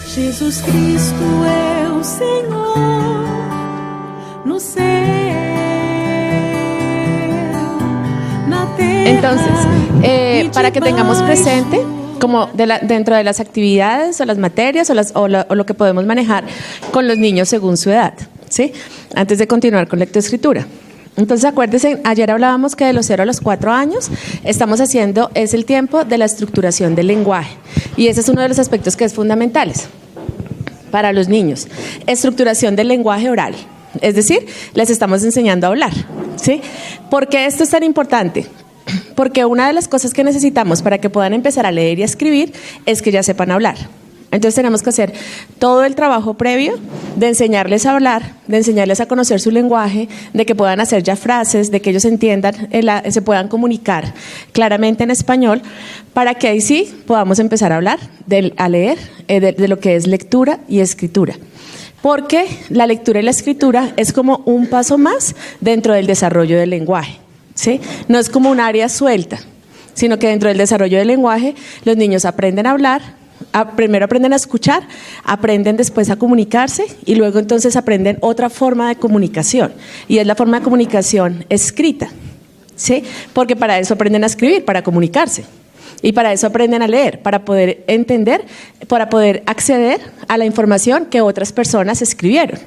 Jesus Cristo é o Senhor no céu, na terra. Entonces, para que tengamos presente, como dentro de las actividades o las materias o lo que podemos manejar con los niños según su edad, ¿sí? Antes de continuar con lectoescritura. Entonces, acuérdense, ayer hablábamos que de los 0 a los 4 años es el tiempo de la estructuración del lenguaje. Y ese es uno de los aspectos que es fundamentales para los niños. Estructuración del lenguaje oral. Es decir, les estamos enseñando a hablar, ¿sí? ¿Por qué esto es tan importante? Porque una de las cosas que necesitamos para que puedan empezar a leer y a escribir es que ya sepan hablar. Entonces tenemos que hacer todo el trabajo previo de enseñarles a hablar, de enseñarles a conocer su lenguaje, de que puedan hacer ya frases, de que ellos entiendan, se puedan comunicar claramente en español, para que ahí sí podamos empezar a hablar, a leer, de lo que es lectura y escritura. Porque la lectura y la escritura es como un paso más dentro del desarrollo del lenguaje, ¿sí? No es como un área suelta, sino que dentro del desarrollo del lenguaje los niños aprenden a hablar, primero aprenden a escuchar, aprenden después a comunicarse y luego entonces aprenden otra forma de comunicación, y es la forma de comunicación escrita, ¿sí? Porque para eso aprenden a escribir, para comunicarse, y para eso aprenden a leer, para poder entender, para poder acceder a la información que otras personas escribieron.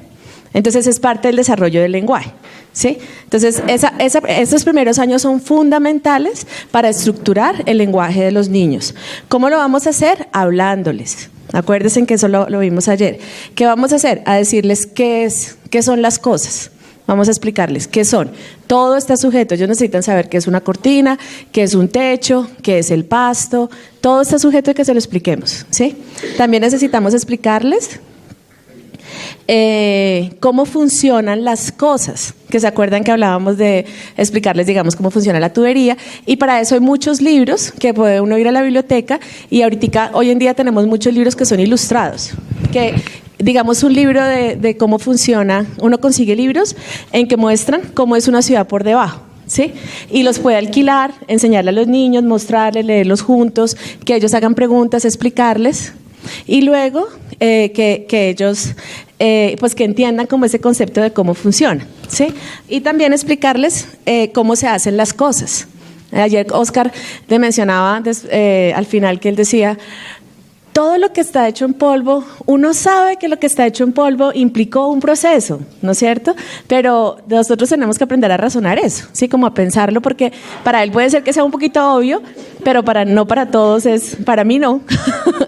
Entonces es parte del desarrollo del lenguaje, ¿sí? Entonces esos primeros años son fundamentales para estructurar el lenguaje de los niños. ¿Cómo lo vamos a hacer? Hablándoles. Acuérdense que eso lo vimos ayer. ¿Qué vamos a hacer? A decirles qué son las cosas. Vamos a explicarles qué son. Todo está sujeto. Ellos necesitan saber qué es una cortina, qué es un techo, qué es el pasto. Todo está sujeto a que se lo expliquemos, ¿sí? También necesitamos explicarles cómo funcionan las cosas, que se acuerdan que hablábamos de explicarles, digamos, cómo funciona la tubería, y para eso hay muchos libros que puede uno ir a la biblioteca, y hoy en día tenemos muchos libros que son ilustrados, que digamos un libro de cómo funciona, uno consigue libros en que muestran cómo es una ciudad por debajo, ¿sí? Y los puede alquilar, enseñarle a los niños, mostrarles, leerlos juntos, que ellos hagan preguntas, explicarles, y luego que ellos pues que entiendan como ese concepto de cómo funciona, ¿sí? Y también explicarles cómo se hacen las cosas. Ayer Oscar te mencionaba al final que él decía: todo lo que está hecho en polvo, uno sabe que lo que está hecho en polvo implicó un proceso, ¿no es cierto? Pero nosotros tenemos que aprender a razonar eso, ¿sí? Como a pensarlo, porque para él puede ser que sea un poquito obvio, pero no para todos para mí no,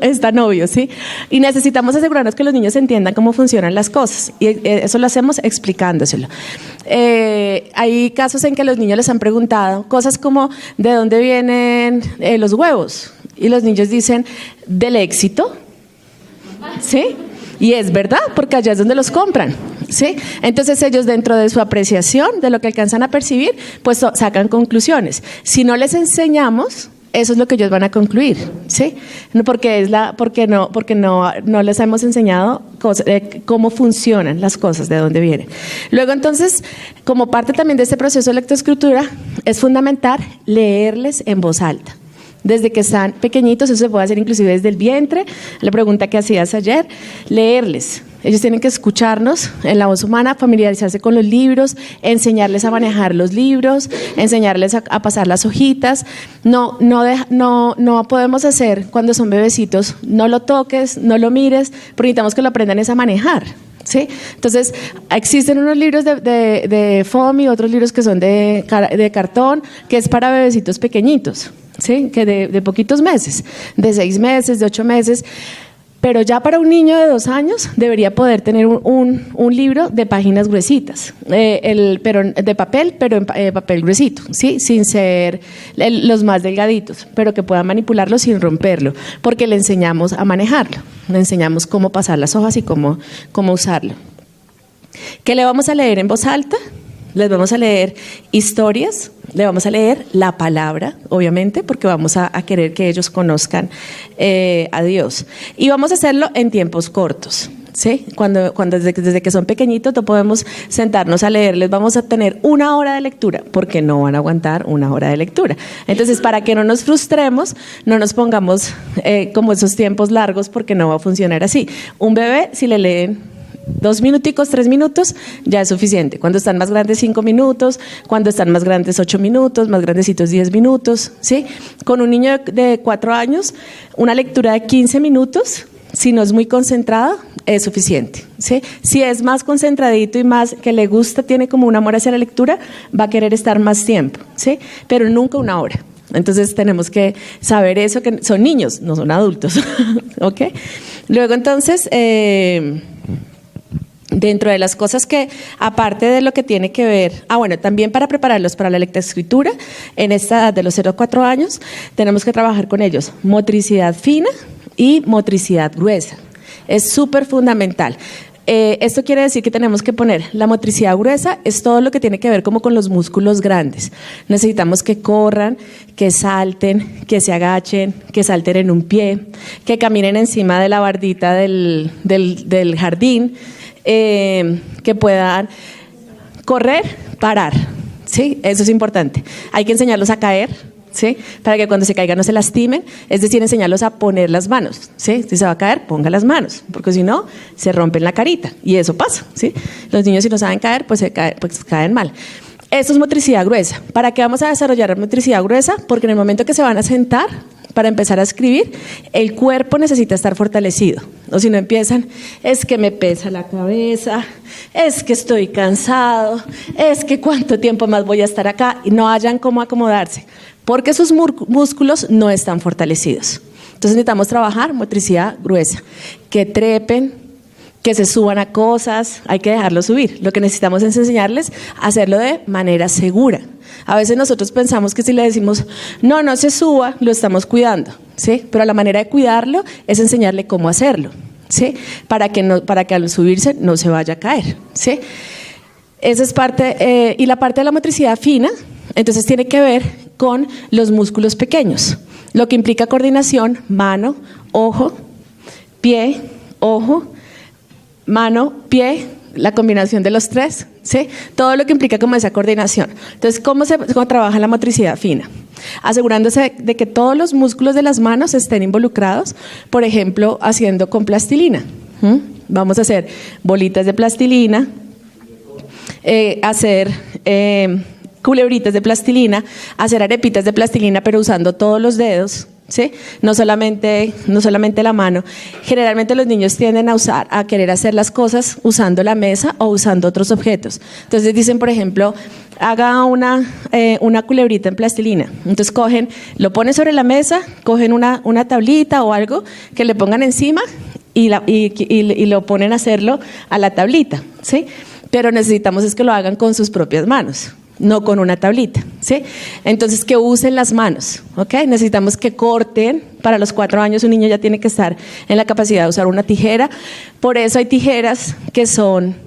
es tan obvio, ¿sí? Y necesitamos asegurarnos que los niños entiendan cómo funcionan las cosas, y eso lo hacemos explicándoselo. Hay casos en que los niños les han preguntado cosas como: ¿de dónde vienen los huevos? Y los niños dicen: del éxito, ¿sí? Y es verdad, porque allá es donde los compran, ¿sí? Entonces ellos, dentro de su apreciación, de lo que alcanzan a percibir, pues sacan conclusiones. Si no les enseñamos, eso es lo que ellos van a concluir, ¿sí? Porque no les hemos enseñado cómo funcionan las cosas, de dónde vienen. Luego, entonces, como parte también de este proceso de lectoescritura, es fundamental leerles en voz alta. Desde que están pequeñitos, eso se puede hacer inclusive desde el vientre. La pregunta que hacías ayer, leerles. Ellos tienen que escucharnos en la voz humana, familiarizarse con los libros, enseñarles a manejar los libros, enseñarles a pasar las hojitas. No podemos hacer cuando son bebecitos: no lo toques, no lo mires, porque necesitamos que lo aprendan a manejar, ¿sí? Entonces, existen unos libros de foam y otros libros que son de cartón, que es para bebecitos pequeñitos, ¿sí? Que de poquitos meses, de 6 meses, de 8 meses. Pero ya para un niño de 2 años debería poder tener un libro de páginas gruesitas, pero de papel, pero en papel gruesito, ¿sí? Sin ser los más delgaditos, pero que pueda manipularlo sin romperlo, porque le enseñamos a manejarlo, le enseñamos cómo pasar las hojas y cómo usarlo. ¿Qué le vamos a leer en voz alta? Les vamos a leer historias, le vamos a leer la palabra, obviamente, porque vamos a querer que ellos conozcan a Dios. Y vamos a hacerlo en tiempos cortos. ¿sí? Desde que son pequeñitos no podemos sentarnos a leerles, vamos a tener 1 hora de lectura, porque no van a aguantar 1 hora de lectura. Entonces, para que no nos frustremos, no nos pongamos como esos tiempos largos, porque no va a funcionar así. Un bebé, si le leen 2 minuticos, 3 minutos, ya es suficiente. Cuando están más grandes, 5 minutos. Cuando están más grandes, 8 minutos. Más grandecitos, 10 minutos. ¿Sí? Con un niño de 4 años, una lectura de 15 minutos, si no es muy concentrada, es suficiente. ¿Sí? Si es más concentradito y más que le gusta, tiene como un amor hacia la lectura, va a querer estar más tiempo. ¿Sí? Pero nunca 1 hora. Entonces tenemos que saber eso, que son niños, no son adultos. ¿Ok? Luego entonces... dentro de las cosas que, aparte de lo que tiene que ver, también para prepararlos para la lectoescritura, en esta edad de los 0 a 4 años, tenemos que trabajar con ellos motricidad fina y motricidad gruesa. Es súper fundamental. Esto quiere decir que tenemos que poner la motricidad gruesa, es todo lo que tiene que ver como con los músculos grandes. Necesitamos que corran, que salten, que se agachen, que salten en un pie, que caminen encima de la bardita del jardín, que puedan correr, parar, ¿sí? Eso es importante. Hay que enseñarlos a caer, ¿sí? Para que cuando se caigan no se lastimen, es decir, enseñarlos a poner las manos, ¿sí? Si se va a caer, ponga las manos, porque si no, se rompen la carita, y eso pasa, ¿sí? Los niños, si no saben caer, pues caen mal. Esto es motricidad gruesa. ¿Para qué vamos a desarrollar motricidad gruesa? Porque en el momento que se van a sentar para empezar a escribir, el cuerpo necesita estar fortalecido. O si no empiezan, es que me pesa la cabeza, es que estoy cansado, es que cuánto tiempo más voy a estar acá, y no hayan cómo acomodarse, porque sus músculos no están fortalecidos. Entonces necesitamos trabajar motricidad gruesa, que trepen, que se suban a cosas, hay que dejarlos subir. Lo que necesitamos es enseñarles a hacerlo de manera segura. A veces nosotros pensamos que si le decimos, no se suba, lo estamos cuidando, ¿sí? Pero la manera de cuidarlo es enseñarle cómo hacerlo, ¿sí? Para que al subirse no se vaya a caer, ¿sí? Esa es parte, y la parte de la motricidad fina, entonces tiene que ver con los músculos pequeños, lo que implica coordinación, mano, ojo, pie, ojo, mano, pie, la combinación de los tres, ¿sí? Todo lo que implica como esa coordinación. Entonces, ¿cómo trabaja la motricidad fina? Asegurándose de que todos los músculos de las manos estén involucrados, por ejemplo, haciendo con plastilina. Vamos a hacer bolitas de plastilina, hacer culebritas de plastilina, hacer arepitas de plastilina, pero usando todos los dedos, ¿sí? No solamente la mano. Generalmente los niños tienden a querer hacer las cosas usando la mesa o usando otros objetos. Entonces dicen, por ejemplo, haga una culebrita en plastilina. Entonces lo ponen sobre la mesa, cogen una tablita o algo que le pongan encima y lo ponen a hacerlo a la tablita, ¿sí? Pero necesitamos es que lo hagan con sus propias manos, no con una tablita, ¿sí? Entonces, que usen las manos, ¿ok? Necesitamos que corten. Para los 4 años un niño ya tiene que estar en la capacidad de usar una tijera. Por eso hay tijeras que son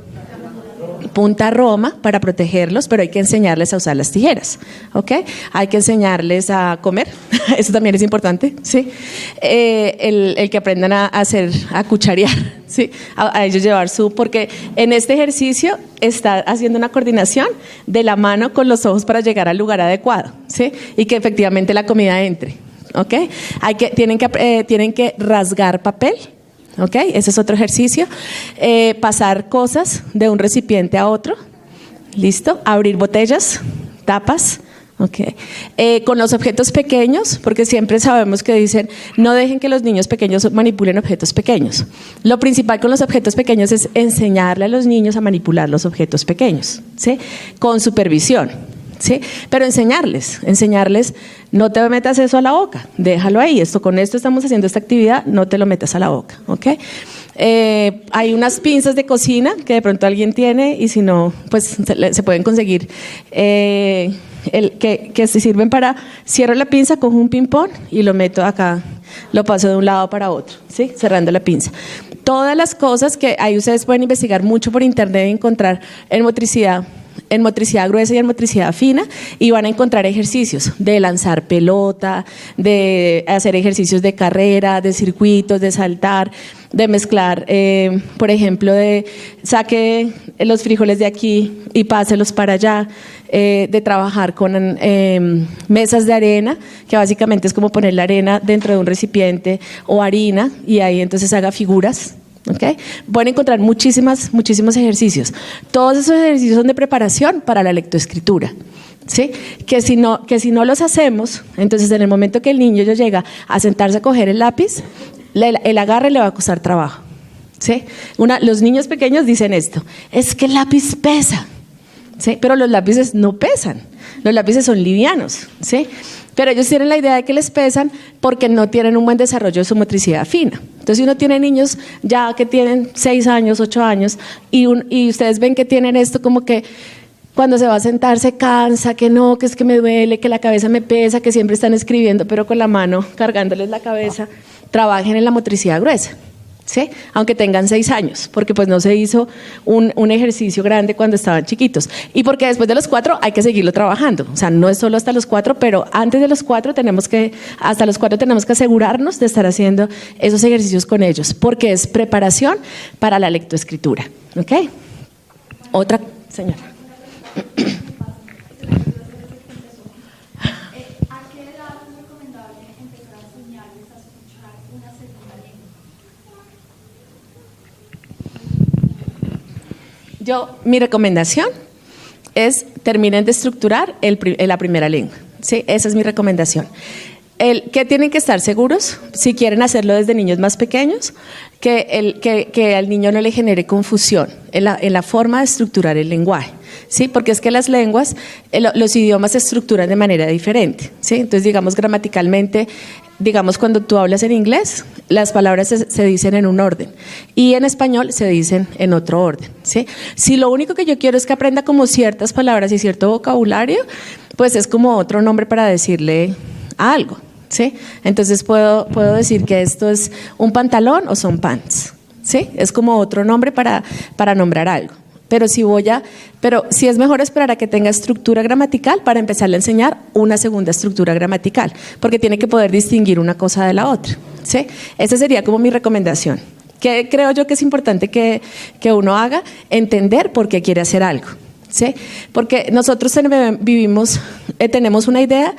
punta roma para protegerlos, pero hay que enseñarles a usar las tijeras, ¿ok? Hay que enseñarles a comer, eso también es importante, ¿sí? El que aprendan a cucharear, ¿sí? A ellos llevar porque en este ejercicio está haciendo una coordinación de la mano con los ojos para llegar al lugar adecuado, ¿sí? Y que efectivamente la comida entre, ¿ok? Tienen que rasgar papel. ¿Ok? Ese es otro ejercicio. Pasar cosas de un recipiente a otro. ¿Listo? Abrir botellas, tapas. ¿Ok? Con los objetos pequeños, porque siempre sabemos que dicen, no dejen que los niños pequeños manipulen objetos pequeños. Lo principal con los objetos pequeños es enseñarle a los niños a manipular los objetos pequeños, ¿sí? Con supervisión. ¿Sí? Pero enseñarles, no te metas eso a la boca, déjalo ahí, con esto estamos haciendo esta actividad, no te lo metas a la boca, ¿ok? Hay unas pinzas de cocina que de pronto alguien tiene y si no, pues se pueden conseguir que se sirven para, cierro la pinza, cojo un ping-pong y lo meto acá, lo paso de un lado para otro, ¿sí? Cerrando la pinza. Todas las cosas que ahí ustedes pueden investigar mucho por internet y encontrar en motricidad en motricidad gruesa y en motricidad fina, y van a encontrar ejercicios de lanzar pelota, de hacer ejercicios de carrera, de circuitos, de saltar, de mezclar, por ejemplo, de saque los frijoles de aquí y páselos para allá, de trabajar con mesas de arena, que básicamente es como poner la arena dentro de un recipiente o harina y ahí entonces haga figuras. ¿Okay? Pueden encontrar muchísimos ejercicios. Todos esos ejercicios son de preparación para la lectoescritura. ¿Sí? Que si no los hacemos, entonces en el momento que el niño ya llega a sentarse a coger el lápiz, el agarre le va a costar trabajo. ¿Sí? Los niños pequeños dicen esto, es que el lápiz pesa. ¿Sí? Pero los lápices no pesan, los lápices son livianos, ¿sí? Pero ellos tienen la idea de que les pesan porque no tienen un buen desarrollo de su motricidad fina. Entonces, si uno tiene niños ya que tienen 6 años, 8 años, y ustedes ven que tienen esto como que cuando se va a sentar se cansa, que no, que es que me duele, que la cabeza me pesa, que siempre están escribiendo, pero con la mano cargándoles la cabeza, trabajen en la motricidad gruesa. ¿Sí? Aunque tengan 6 años, porque pues no se hizo un ejercicio grande cuando estaban chiquitos. Y porque después de los 4 hay que seguirlo trabajando. O sea, no es solo hasta los 4, pero antes de los 4 hasta los 4 tenemos que asegurarnos de estar haciendo esos ejercicios con ellos, porque es preparación para la lectoescritura. ¿Ok? Otra, señora. Mi recomendación es terminen de estructurar la primera lengua. ¿Sí? Esa es mi recomendación. ¿Qué tienen que estar seguros? Si quieren hacerlo desde niños más pequeños, que al niño no le genere confusión en la forma de estructurar el lenguaje. ¿Sí? Porque es que las lenguas, los idiomas se estructuran de manera diferente. ¿Sí? Entonces, digamos, gramaticalmente, cuando tú hablas en inglés, las palabras se dicen en un orden y en español se dicen en otro orden. ¿Sí? Si lo único que yo quiero es que aprenda como ciertas palabras y cierto vocabulario, pues es como otro nombre para decirle algo. ¿Sí? Entonces puedo decir que esto es un pantalón o son pants. ¿Sí? Es como otro nombre para nombrar algo. Pero si es mejor esperar a que tenga estructura gramatical para empezarle a enseñar una segunda estructura gramatical, porque tiene que poder distinguir una cosa de la otra. ¿Sí? Esa sería como mi recomendación. Que creo yo que es importante que uno haga, entender por qué quiere hacer algo. ¿Sí? Porque nosotros tenemos una idea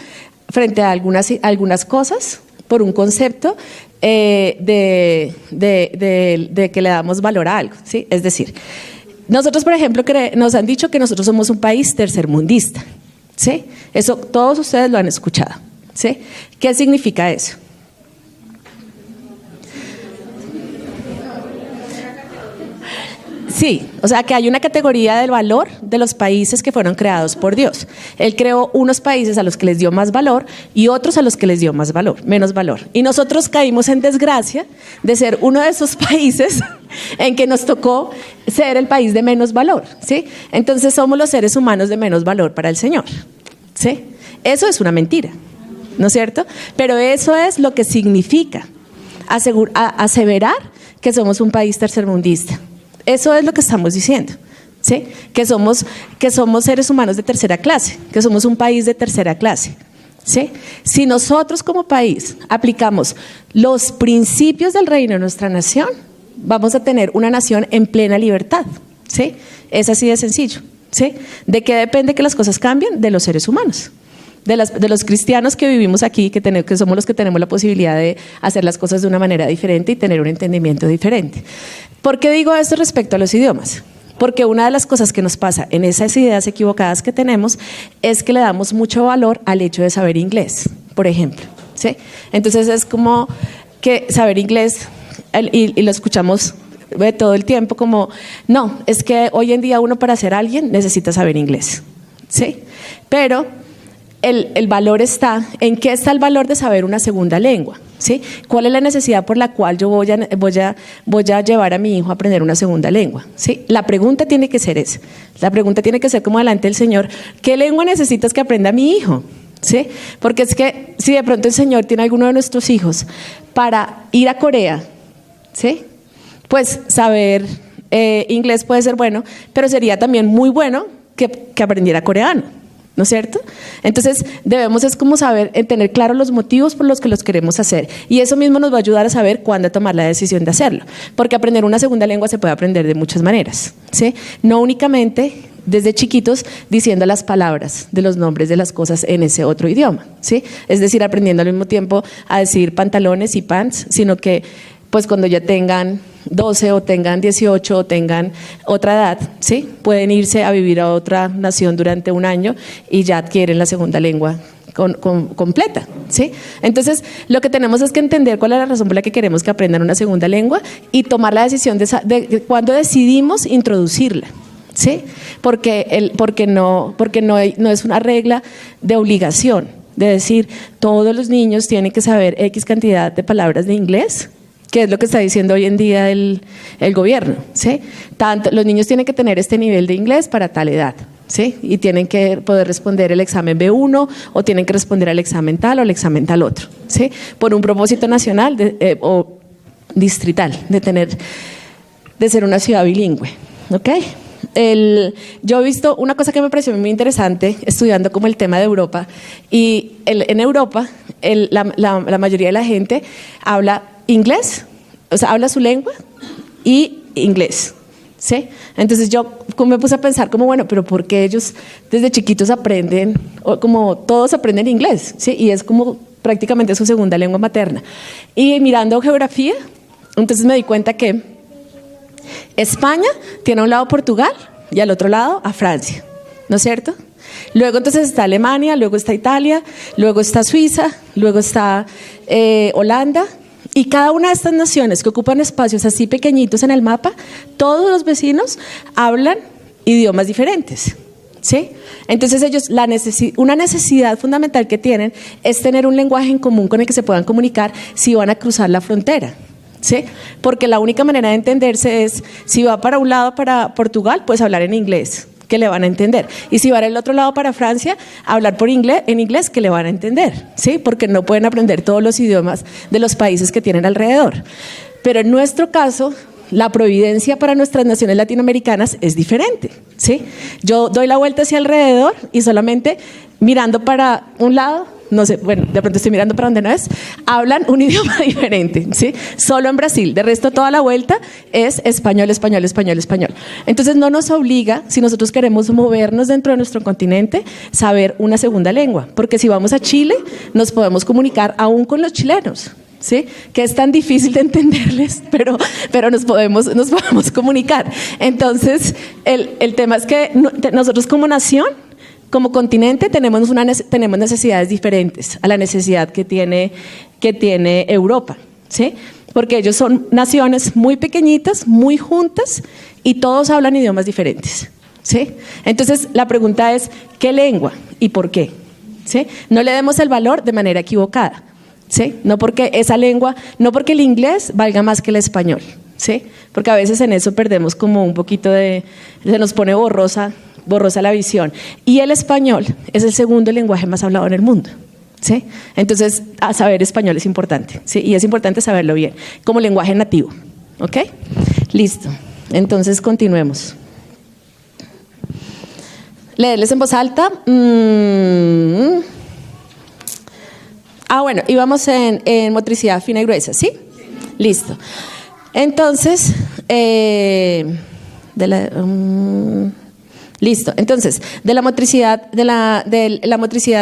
frente a algunas cosas por un concepto de que le damos valor a algo. ¿Sí? Es decir, nosotros, por ejemplo, nos han dicho que nosotros somos un país tercermundista. ¿Sí? Eso todos ustedes lo han escuchado. ¿Sí? ¿Qué significa eso? Sí, o sea que hay una categoría del valor de los países que fueron creados por Dios. Él creó unos países a los que les dio más valor y otros a los que les dio menos valor. Y nosotros caímos en desgracia de ser uno de esos países en que nos tocó ser el país de menos valor. ¿Sí? Entonces somos los seres humanos de menos valor para el Señor. ¿Sí? Eso es una mentira, ¿no es cierto? Pero eso es lo que significa aseverar que somos un país tercermundista. Eso es lo que estamos diciendo, ¿sí? Que somos seres humanos de tercera clase, que somos un país de tercera clase, ¿sí? Si nosotros como país aplicamos los principios del reino de nuestra nación, vamos a tener una nación en plena libertad, ¿sí? Es así de sencillo, ¿sí? ¿De qué depende que las cosas cambien? De los seres humanos. De los cristianos que vivimos aquí, que somos los que tenemos la posibilidad de hacer las cosas de una manera diferente y tener un entendimiento diferente. ¿Por qué digo esto respecto a los idiomas? Porque una de las cosas que nos pasa en esas ideas equivocadas que tenemos es que le damos mucho valor al hecho de saber inglés, por ejemplo. ¿Sí? Entonces es como que saber inglés, y lo escuchamos todo el tiempo como, no, es que hoy en día uno para ser alguien necesita saber inglés. ¿Sí? Pero el valor está, ¿en qué está el valor de saber una segunda lengua? ¿Sí? ¿Cuál es la necesidad por la cual yo voy a llevar a mi hijo a aprender una segunda lengua? ¿Sí? La pregunta tiene que ser esa. La pregunta tiene que ser como delante del Señor, ¿qué lengua necesitas que aprenda mi hijo? ¿Sí? Porque es que si de pronto el Señor tiene alguno de nuestros hijos para ir a Corea, ¿sí? Pues saber inglés puede ser bueno, pero sería también muy bueno que aprendiera coreano, ¿no es cierto? Entonces debemos es como saber, tener claro los motivos por los que los queremos hacer, y eso mismo nos va a ayudar a saber cuándo tomar la decisión de hacerlo, porque aprender una segunda lengua se puede aprender de muchas maneras, ¿sí? No únicamente desde chiquitos diciendo las palabras de los nombres de las cosas en ese otro idioma, ¿sí? Es decir, aprendiendo al mismo tiempo a decir pantalones y pants, sino que pues cuando ya tengan 12 o tengan 18 o tengan otra edad, ¿sí? Pueden irse a vivir a otra nación durante un año y ya adquieren la segunda lengua completa, ¿sí? Entonces, lo que tenemos es que entender cuál es la razón por la que queremos que aprendan una segunda lengua y tomar la decisión de cuándo decidimos introducirla, ¿sí? Porque no es una regla de obligación, de decir, todos los niños tienen que saber X cantidad de palabras de inglés, que es lo que está diciendo hoy en día el gobierno, ¿sí? Los niños tienen que tener este nivel de inglés para tal edad, ¿sí? Y tienen que poder responder el examen B1 o tienen que responder al examen tal o al examen tal otro, ¿sí? Por un propósito nacional o distrital de ser una ciudad bilingüe, ¿ok? Yo he visto una cosa que me pareció muy interesante estudiando como el tema de Europa, y en Europa la mayoría de la gente habla inglés, o sea, habla su lengua y inglés, ¿sí? Entonces yo me puse a pensar como, bueno, pero ¿por qué ellos desde chiquitos aprenden, o como todos aprenden inglés, ¿sí? Y es como prácticamente su segunda lengua materna. Y mirando geografía, entonces me di cuenta que España tiene a un lado Portugal y al otro lado a Francia, ¿no es cierto? Luego entonces está Alemania, luego está Italia, luego está Suiza, luego está Holanda. Y cada una de estas naciones que ocupan espacios así pequeñitos en el mapa, todos los vecinos hablan idiomas diferentes, ¿sí? Entonces ellos, una necesidad fundamental que tienen es tener un lenguaje en común con el que se puedan comunicar si van a cruzar la frontera, ¿sí? Porque la única manera de entenderse es, si va para un lado, para Portugal, pues hablar en inglés, que le van a entender. Y si va al otro lado, para Francia, hablar en inglés, que le van a entender, ¿sí? Porque no pueden aprender todos los idiomas de los países que tienen alrededor. Pero en nuestro caso, la providencia para nuestras naciones latinoamericanas es diferente, ¿sí? Yo doy la vuelta hacia alrededor y solamente mirando para un lado, no sé, bueno, de pronto estoy mirando para donde no es, hablan un idioma diferente, ¿sí? Solo en Brasil, de resto toda la vuelta es español, español, español, español. Entonces no nos obliga, si nosotros queremos movernos dentro de nuestro continente, saber una segunda lengua, porque si vamos a Chile, nos podemos comunicar aún con los chilenos, ¿sí? Que es tan difícil de entenderles, pero nos podemos comunicar. Entonces, el tema es que nosotros como nación, como continente, tenemos necesidades diferentes a la necesidad que tiene Europa, ¿sí? Porque ellos son naciones muy pequeñitas, muy juntas, y todos hablan idiomas diferentes, ¿sí? Entonces, la pregunta es, ¿qué lengua y por qué? ¿Sí? No le demos el valor de manera equivocada, ¿sí? No porque el inglés valga más que el español, ¿sí? Porque a veces en eso perdemos como un poquito se nos pone borrosa la visión. Y el español es el segundo lenguaje más hablado en el mundo, ¿sí? Entonces, saber español es importante, ¿sí? Y es importante saberlo bien, como lenguaje nativo, ¿ok? Listo. Entonces, continuemos. Leerles en voz alta. Bueno, íbamos en motricidad fina y gruesa, ¿sí? Listo. Entonces, listo. Entonces, la motricidad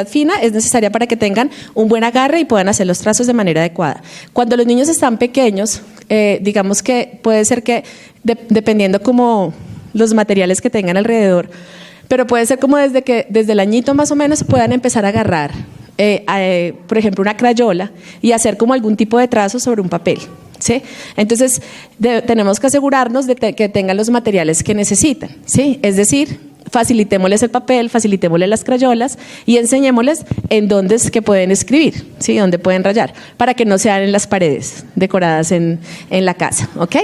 fina es necesaria para que tengan un buen agarre y puedan hacer los trazos de manera adecuada. Cuando los niños están pequeños, digamos que puede ser que, dependiendo como los materiales que tengan alrededor, pero puede ser como desde el añito más o menos puedan empezar a agarrar, por ejemplo, una crayola y hacer como algún tipo de trazo sobre un papel, ¿sí? Entonces tenemos que asegurarnos de que tengan los materiales que necesitan, ¿sí? Es decir, facilitémosles el papel, facilitémosles las crayolas y enseñémosles en dónde es que pueden escribir, ¿sí? Dónde pueden rayar, para que no sean en las paredes decoradas en la casa, ¿ok?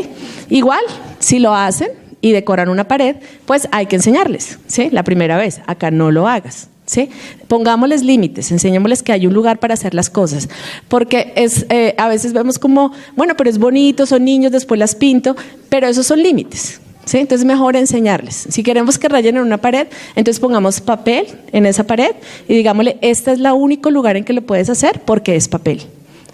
Igual, si lo hacen y decoran una pared, pues hay que enseñarles, ¿sí? La primera vez, acá no lo hagas, ¿sí? Pongámosles límites, enseñémosles que hay un lugar para hacer las cosas, porque a veces vemos como, bueno, pero es bonito, son niños, después las pinto, pero esos son límites, ¿sí? Entonces mejor enseñarles. Si queremos que rayen en una pared, entonces pongamos papel en esa pared y digámosle, este es el único lugar en que lo puedes hacer porque es papel.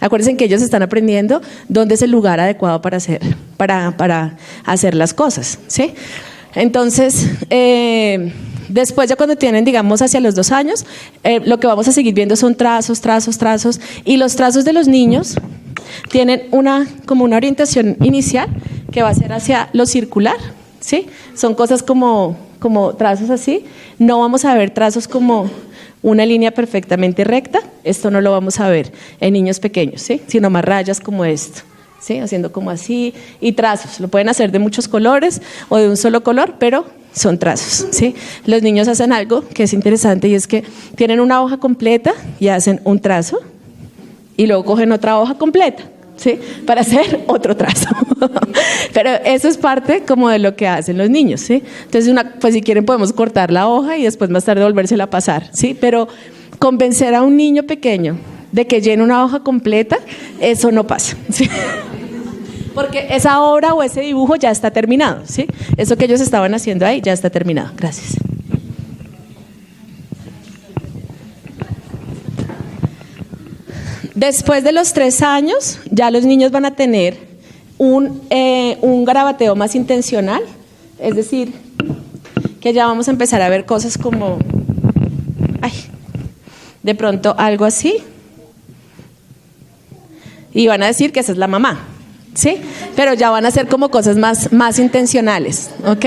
Acuérdense que ellos están aprendiendo dónde es el lugar adecuado para hacer las cosas, ¿sí? Entonces, después ya cuando tienen, digamos, hacia los 2 años, lo que vamos a seguir viendo son trazos, y los trazos de los niños tienen como una orientación inicial que va a ser hacia lo circular, ¿sí? Son cosas como trazos así. No vamos a ver trazos como una línea perfectamente recta, esto no lo vamos a ver en niños pequeños, ¿sí? Sino más rayas como esto, ¿sí? Haciendo como así, y trazos, lo pueden hacer de muchos colores o de un solo color, pero son trazos, ¿sí? Los niños hacen algo que es interesante y es que tienen una hoja completa y hacen un trazo y luego cogen otra hoja completa, ¿sí? Para hacer otro trazo. Pero eso es parte como de lo que hacen los niños, ¿sí? Entonces, pues si quieren podemos cortar la hoja y después más tarde volvérsela a pasar, ¿sí? Pero convencer a un niño pequeño de que llene una hoja completa, eso no pasa, ¿sí? Porque esa obra o ese dibujo ya está terminado, ¿sí? Eso que ellos estaban haciendo ahí ya está terminado. Gracias. Después de los 3 años, ya los niños van a tener un garabateo más intencional, es decir, que ya vamos a empezar a ver cosas como, de pronto algo así, y van a decir que esa es la mamá, ¿sí? Pero ya van a hacer como cosas más intencionales, ¿ok?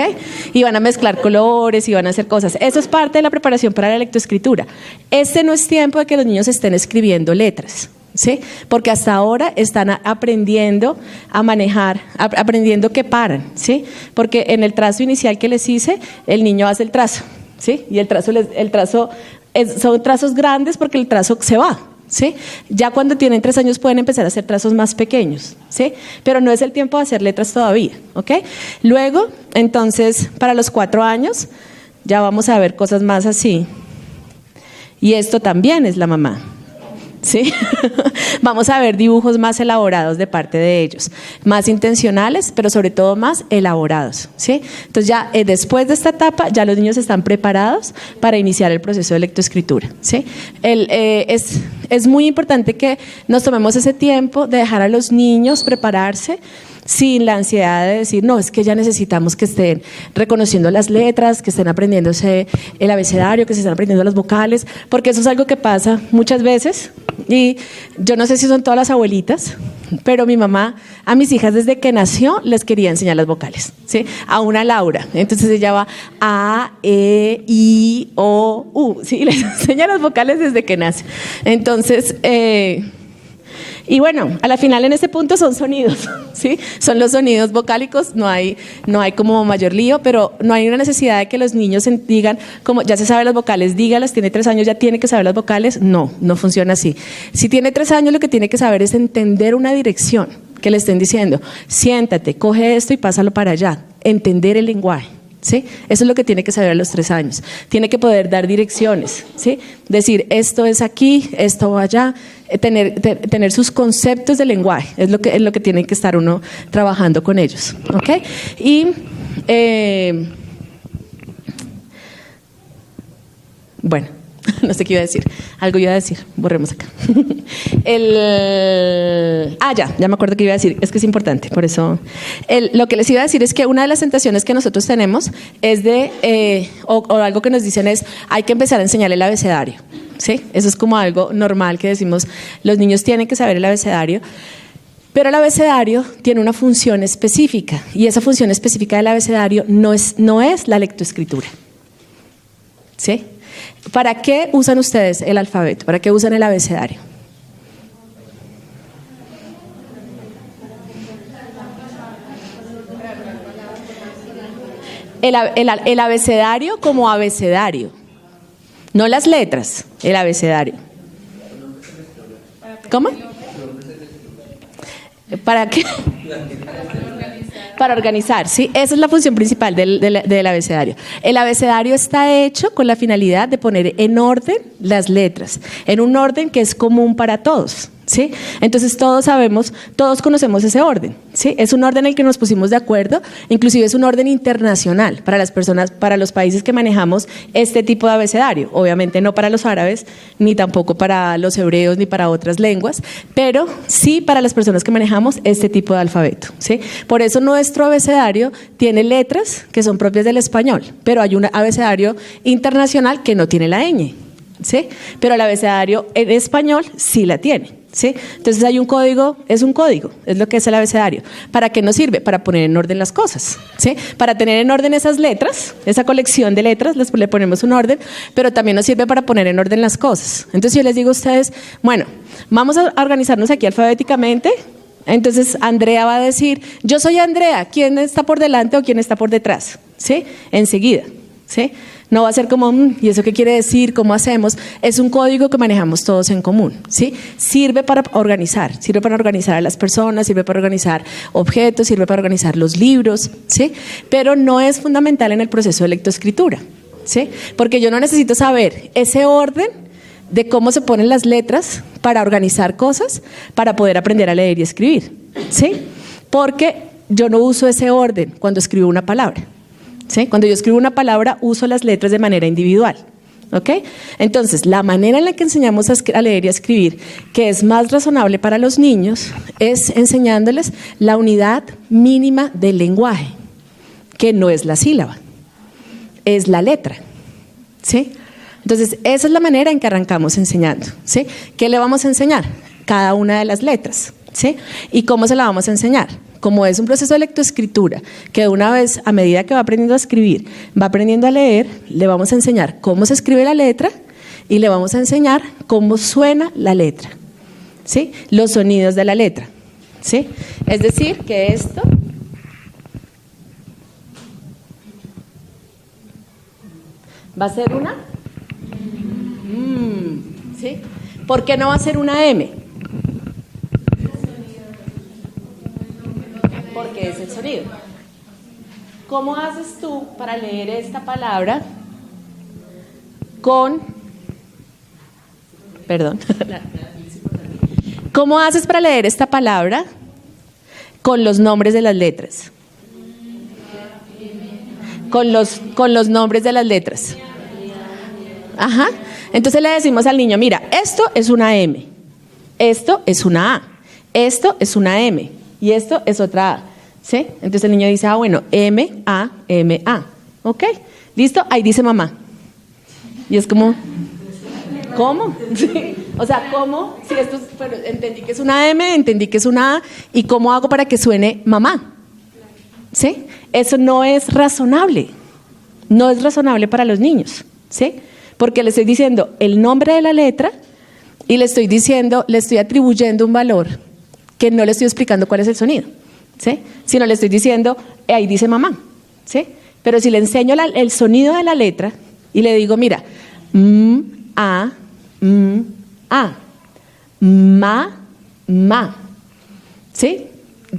Y van a mezclar colores y van a hacer cosas. Eso es parte de la preparación para la lectoescritura. Este no es tiempo de que los niños estén escribiendo letras, ¿sí? Porque hasta ahora están aprendiendo a manejar, aprendiendo que paran, ¿sí? Porque en el trazo inicial que les hice, el niño hace el trazo, ¿sí? Y el trazo son trazos grandes porque el trazo se va, ¿sí? Ya cuando tienen 3 años pueden empezar a hacer trazos más pequeños, ¿sí? Pero no es el tiempo de hacer letras todavía, ¿ok? Luego, entonces, para los 4 años, ya vamos a ver cosas más así. Y esto también es la mamá, ¿sí? Vamos a ver dibujos más elaborados de parte de ellos, más intencionales, pero sobre todo más elaborados, ¿sí? Entonces ya después de esta etapa ya los niños están preparados para iniciar el proceso de lectoescritura, ¿sí? Es muy importante que nos tomemos ese tiempo de dejar a los niños prepararse sin la ansiedad de decir, no, es que ya necesitamos que estén reconociendo las letras, que estén aprendiéndose el abecedario, que se estén aprendiendo las vocales, porque eso es algo que pasa muchas veces. Y yo no sé si son todas las abuelitas, pero mi mamá a mis hijas desde que nació les quería enseñar las vocales, ¿sí? A una Laura, entonces ella va A, E, I, O, U, ¿sí? Les enseña las vocales desde que nace. Entonces, y bueno, a la final en este punto son sonidos, ¿sí? Son los sonidos vocálicos, no hay como mayor lío, pero no hay una necesidad de que los niños digan, como ya se sabe las vocales, dígalas, tiene 3 años, ya tiene que saber las vocales. No funciona así. Si tiene 3 años, lo que tiene que saber es entender una dirección que le estén diciendo, siéntate, coge esto y pásalo para allá, entender el lenguaje. ¿Sí? Eso es lo que tiene que saber a los 3 años. Tiene que poder dar direcciones, ¿sí? Decir, esto es aquí, esto va allá, tener sus conceptos de lenguaje, es lo que tiene que estar uno trabajando con ellos, ¿ok? Y bueno, no sé qué iba a decir, algo iba a decir, borremos acá. Ya me acuerdo que iba a decir, es que es importante, por eso. Lo que les iba a decir es que una de las tentaciones que nosotros tenemos es o algo que nos dicen es, hay que empezar a enseñarle el abecedario, ¿sí? Eso es como algo normal que decimos, los niños tienen que saber el abecedario, pero el abecedario tiene una función específica, y esa función específica del abecedario no es la lectoescritura, ¿sí? ¿Para qué usan ustedes el alfabeto? ¿Para qué usan el abecedario? El abecedario como abecedario, no las letras, el abecedario. ¿Cómo? ¿Para qué? Para organizar, ¿sí? Esa es la función principal del abecedario. El abecedario está hecho con la finalidad de poner en orden las letras, en un orden que es común para todos, ¿sí? Entonces todos sabemos, todos conocemos ese orden, ¿sí? Es un orden en el que nos pusimos de acuerdo, inclusive es un orden internacional para las personas, para los países que manejamos este tipo de abecedario. Obviamente no para los árabes, ni tampoco para los hebreos, ni para otras lenguas, pero sí para las personas que manejamos este tipo de alfabeto, ¿sí? Por eso nuestro abecedario tiene letras que son propias del español, pero hay un abecedario internacional que no tiene la ñ, ¿sí? Pero el abecedario en español sí la tiene, ¿sí? Entonces hay un código, es lo que es el abecedario. ¿Para qué nos sirve? Para poner en orden las cosas, ¿sí? Para tener en orden esas letras, esa colección de letras, le ponemos un orden, pero también nos sirve para poner en orden las cosas. Entonces yo les digo a ustedes, bueno, vamos a organizarnos aquí alfabéticamente. Entonces Andrea va a decir, yo soy Andrea, ¿quién está por delante o quién está por detrás? ¿Sí? Enseguida, ¿sí? No va a ser como, ¿y eso qué quiere decir? ¿Cómo hacemos? Es un código que manejamos todos en común, ¿sí? Sirve para organizar a las personas, sirve para organizar objetos, sirve para organizar los libros, ¿sí? Pero no es fundamental en el proceso de lectoescritura, ¿sí? Porque yo no necesito saber ese orden de cómo se ponen las letras para organizar cosas, para poder aprender a leer y escribir, ¿sí? Porque yo no uso ese orden cuando escribo una palabra, ¿sí? Cuando yo escribo una palabra, uso las letras de manera individual, ¿ok? Entonces, la manera en la que enseñamos a leer y a escribir, que es más razonable para los niños, es enseñándoles la unidad mínima del lenguaje, que no es la sílaba, es la letra, ¿sí? Entonces, esa es la manera en que arrancamos enseñando, ¿sí? ¿Qué le vamos a enseñar? Cada una de las letras, ¿sí? ¿Y cómo se la vamos a enseñar? Como es un proceso de lectoescritura, que una vez, a medida que va aprendiendo a escribir, va aprendiendo a leer, le vamos a enseñar cómo se escribe la letra y le vamos a enseñar cómo suena la letra, ¿sí? Los sonidos de la letra, ¿sí? Es decir, que esto va a ser una ¿sí? ¿Por qué no va a ser una M? Porque es el sonido. ¿Cómo haces tú para leer esta palabra con... Perdón. ¿Cómo haces para leer esta palabra con los nombres de las letras? Con los nombres de las letras. Ajá. Entonces le decimos al niño, mira, esto es una M, esto es una A, esto es una M y esto es otra A, ¿sí? Entonces el niño dice, bueno, M, A, ¿ok? ¿Listo? Ahí dice mamá. Y es como, ¿cómo? ¿Sí? O sea, ¿cómo? Sí, pero entendí que es una M, entendí que es una A, ¿y cómo hago para que suene mamá? ¿Sí? Eso no es razonable, no es razonable para los niños, ¿sí? Porque le estoy diciendo el nombre de la letra y le estoy atribuyendo un valor que no le estoy explicando cuál es el sonido, ¿sí? Sino le estoy diciendo, ahí dice mamá, ¿sí? Pero si le enseño el sonido de la letra y le digo, mira, a, ma, ¿sí?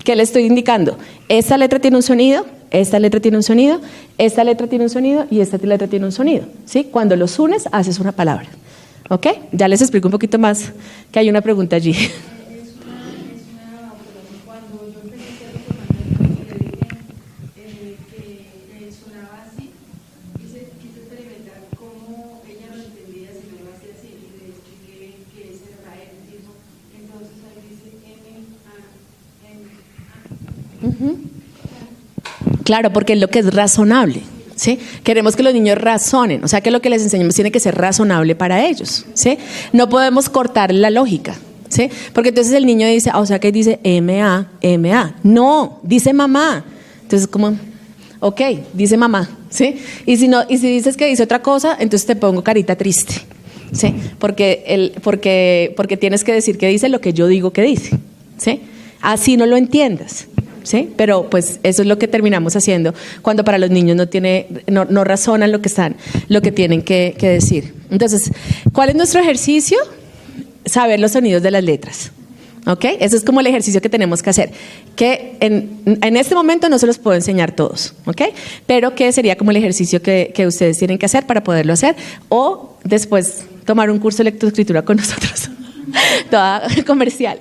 ¿Qué le estoy indicando? Esta letra tiene un sonido, esta letra tiene un sonido, esta letra tiene un sonido y esta letra tiene un sonido, ¿sí? Cuando los unes, haces una palabra, ¿ok? Ya les explico un poquito más, que hay una pregunta allí. Cuando yo empecé a hacer los le dije que sonaba así, quise experimentar cómo ella lo entendía si no lo hacía así, y le expliqué que ese era él, dijo, entonces ahí dice M-A. Claro, porque es lo que es razonable, ¿sí? Queremos que los niños razonen, o sea que lo que les enseñamos tiene que ser razonable para ellos, ¿sí? No podemos cortar la lógica, ¿sí? Porque entonces el niño dice, o sea que dice M-A. No, dice mamá. Entonces como, ok, dice mamá, ¿sí? Y si dices que dice otra cosa, entonces te pongo carita triste, ¿sí? Porque tienes que decir que dice lo que yo digo que dice, ¿sí? Así no lo entiendas, ¿sí? Pero pues eso es lo que terminamos haciendo cuando para los niños no razonan lo que tienen que decir. Entonces, ¿cuál es nuestro ejercicio? Saber los sonidos de las letras, ¿ok? Eso es como el ejercicio que tenemos que hacer, que en este momento no se los puedo enseñar todos, ¿ok? Pero que sería como el ejercicio que ustedes tienen que hacer para poderlo hacer, o después tomar un curso de lectoescritura con nosotros. Toda comercial.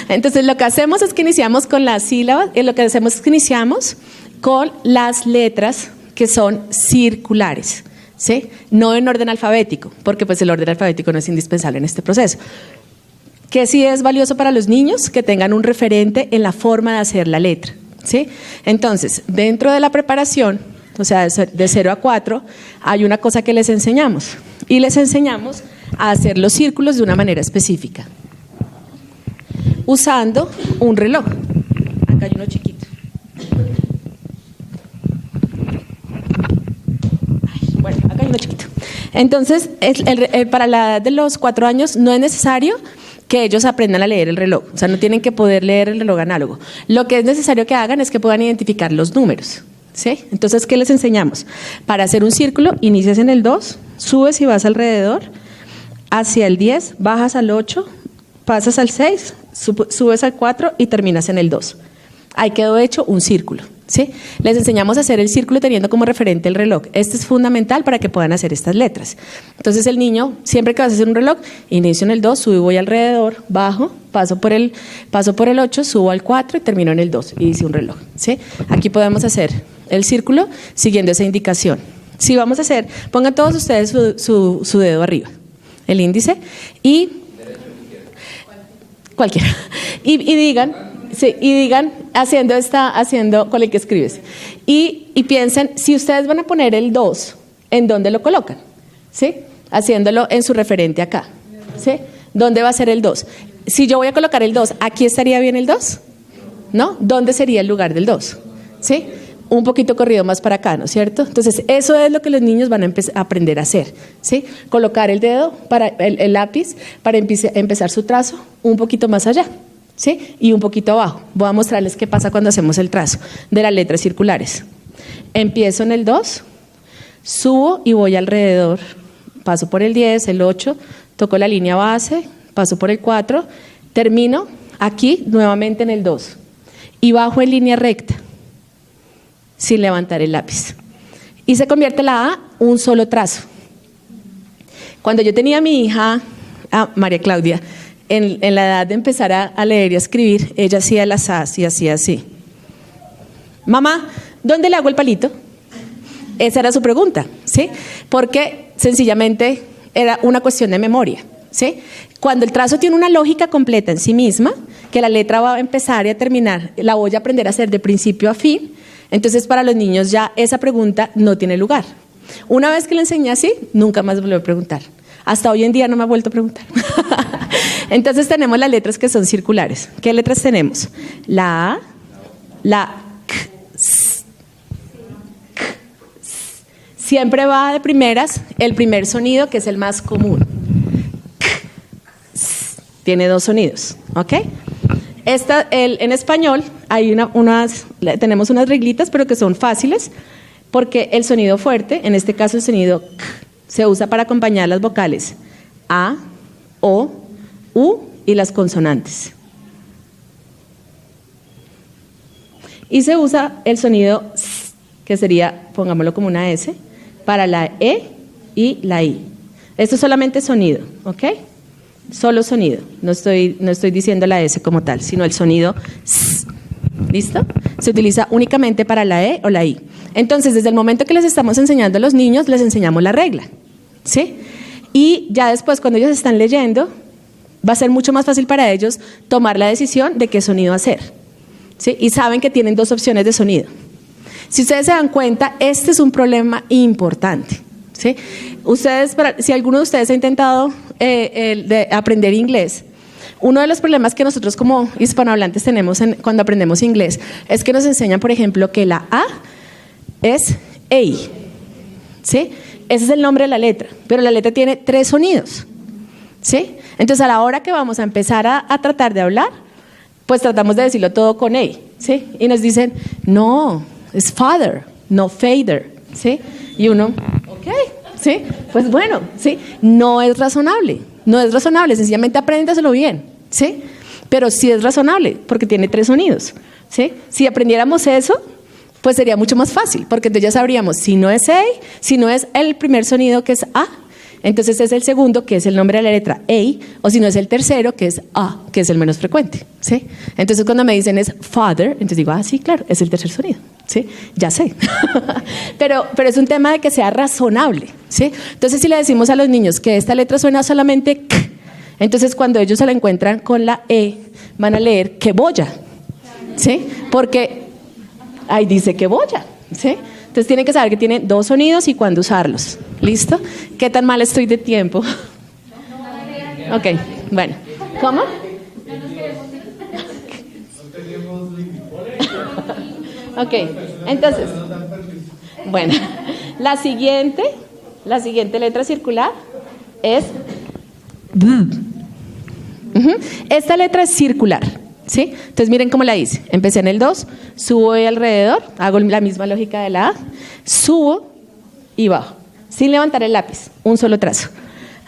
Entonces lo que hacemos es que iniciamos con las sílabas, y lo que hacemos es que iniciamos con las letras que son circulares, ¿sí? No en orden alfabético, porque pues el orden alfabético no es indispensable en este proceso. Que sí es valioso para los niños que tengan un referente en la forma de hacer la letra, ¿sí? Entonces, dentro de la preparación, o sea, de 0 a 4, hay una cosa que les enseñamos, y les enseñamos a hacer los círculos de una manera específica, usando un reloj. Acá hay uno chiquito. Bueno, acá hay uno chiquito. Entonces, para la edad de los 4 años no es necesario que ellos aprendan a leer el reloj, o sea, no tienen que poder leer el reloj análogo. Lo que es necesario que hagan es que puedan identificar los números, ¿sí? Entonces, ¿qué les enseñamos? Para hacer un círculo, inicias en el 2, subes y vas alrededor, hacia el 10, bajas al 8, pasas al 6, subes al 4 y terminas en el 2. Ahí quedó hecho un círculo, ¿sí? Les enseñamos a hacer el círculo teniendo como referente el reloj. Este es fundamental para que puedan hacer estas letras. Entonces el niño, siempre que vas a hacer un reloj, inicio en el 2, subo y voy alrededor, bajo, paso por el 8, subo al 4 y termino en el 2 y hice un reloj, ¿sí? Aquí podemos hacer el círculo siguiendo esa indicación. Si vamos a hacer, pongan todos ustedes su dedo arriba, el índice, y cualquiera, y digan... Sí, y digan, haciendo con el que escribes. Y piensen, si ustedes van a poner el 2, ¿en dónde lo colocan? ¿Sí? Haciéndolo en su referente acá. ¿Sí? ¿Dónde va a ser el 2? Si yo voy a colocar el 2, ¿aquí estaría bien el 2? ¿No? ¿Dónde sería el lugar del 2? ¿Sí? Un poquito corrido más para acá, ¿no es cierto? Entonces, eso es lo que los niños van a aprender a hacer, ¿sí? Colocar el dedo, el lápiz, para empezar su trazo un poquito más allá, ¿sí? Y un poquito abajo. Voy a mostrarles qué pasa cuando hacemos el trazo de las letras circulares. Empiezo en el 2, subo y voy alrededor, paso por el 10, el 8, toco la línea base, paso por el 4, termino aquí nuevamente en el 2 y bajo en línea recta sin levantar el lápiz. Y se convierte la A un solo trazo. Cuando yo tenía a mi hija, María Claudia, en la edad de empezar a leer y a escribir, ella hacía las A's y hacía así. Mamá, ¿dónde le hago el palito? Esa era su pregunta, ¿sí? Porque sencillamente era una cuestión de memoria, ¿sí? Cuando el trazo tiene una lógica completa en sí misma, que la letra va a empezar y a terminar, la voy a aprender a hacer de principio a fin, entonces para los niños ya esa pregunta no tiene lugar. Una vez que le enseñé así, nunca más volvió a preguntar. Hasta hoy en día no me ha vuelto a preguntar. Entonces tenemos las letras que son circulares. ¿Qué letras tenemos? La A, la K, S, K, S. Siempre va de primeras el primer sonido, que es el más común. K, S. Tiene 2 sonidos, ¿ok? En español hay tenemos unas reglitas, pero que son fáciles, porque el sonido fuerte, en este caso el sonido K, se usa para acompañar las vocales A, O, U y las consonantes. Y se usa el sonido S, que sería, pongámoslo como una S, para la E y la I. Esto es solamente sonido, ¿ok? Solo sonido. No estoy diciendo la S como tal, sino el sonido S. ¿Listo? Se utiliza únicamente para la E o la I. Entonces, desde el momento que les estamos enseñando a los niños, les enseñamos la regla, ¿sí? Y ya después, cuando ellos están leyendo, va a ser mucho más fácil para ellos tomar la decisión de qué sonido hacer, ¿sí? Y saben que tienen 2 opciones de sonido. Si ustedes se dan cuenta, este es un problema importante, ¿sí? Si alguno de ustedes ha intentado aprender inglés, uno de los problemas que nosotros como hispanohablantes tenemos cuando aprendemos inglés es que nos enseñan, por ejemplo, que la A es EI, ¿sí? Ese es el nombre de la letra, pero la letra tiene 3 sonidos, ¿sí? Entonces, a la hora que vamos a empezar a tratar de hablar, pues tratamos de decirlo todo con EI, ¿sí? Y nos dicen, no, es father, no fader, ¿sí? Y uno, ok, ¿sí? Pues bueno, ¿sí? No es razonable, sencillamente apréndaselo bien, ¿sí? Pero sí es razonable, porque tiene 3 sonidos, ¿sí? Si aprendiéramos eso, pues sería mucho más fácil, porque entonces ya sabríamos si no es A, si no es el primer sonido que es A, Entonces es el segundo, que es el nombre de la letra A, o si no es el tercero, que es A, que es el menos frecuente, ¿sí? Entonces cuando me dicen es father, entonces digo, sí, claro, es el tercer sonido, ¿sí? Ya sé. pero es un tema de que sea razonable, ¿sí? Entonces si le decimos a los niños que esta letra suena solamente K, entonces cuando ellos se la encuentran con la E, van a leer que boya, ¿sí? Porque ahí dice que boya, ¿sí? Entonces tienen que saber que tienen dos sonidos y cuándo usarlos. ¿Listo? ¿Qué tan mal estoy de tiempo? Ok, bueno. ¿Cómo? Ok, entonces, bueno, la siguiente letra circular es B. Esta letra es circular, ¿sí? Entonces miren cómo la hice. Empecé en el 2, subo ahí alrededor, hago la misma lógica de la A, subo y bajo, sin levantar el lápiz, un solo trazo.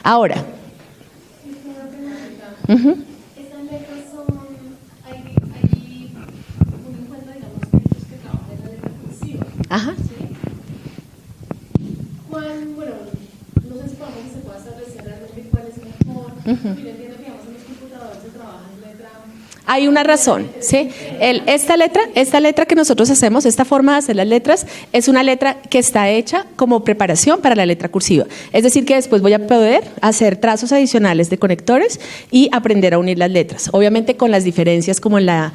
Ahora. Estas letras son, hay un encuentro, digamos, textos que trabajan en la letra cursiva. Ajá. ¿Sí? Bueno, no sé si podemos que se pueda establecer realmente cuál es mejor. Yo entiendo que, digamos, en los computadores se trabaja en letra. Hay una razón, ¿sí? Esta letra que nosotros hacemos, esta forma de hacer las letras, es una letra que está hecha como preparación para la letra cursiva. Es decir, que después voy a poder hacer trazos adicionales de conectores y aprender a unir las letras. Obviamente con las diferencias como la...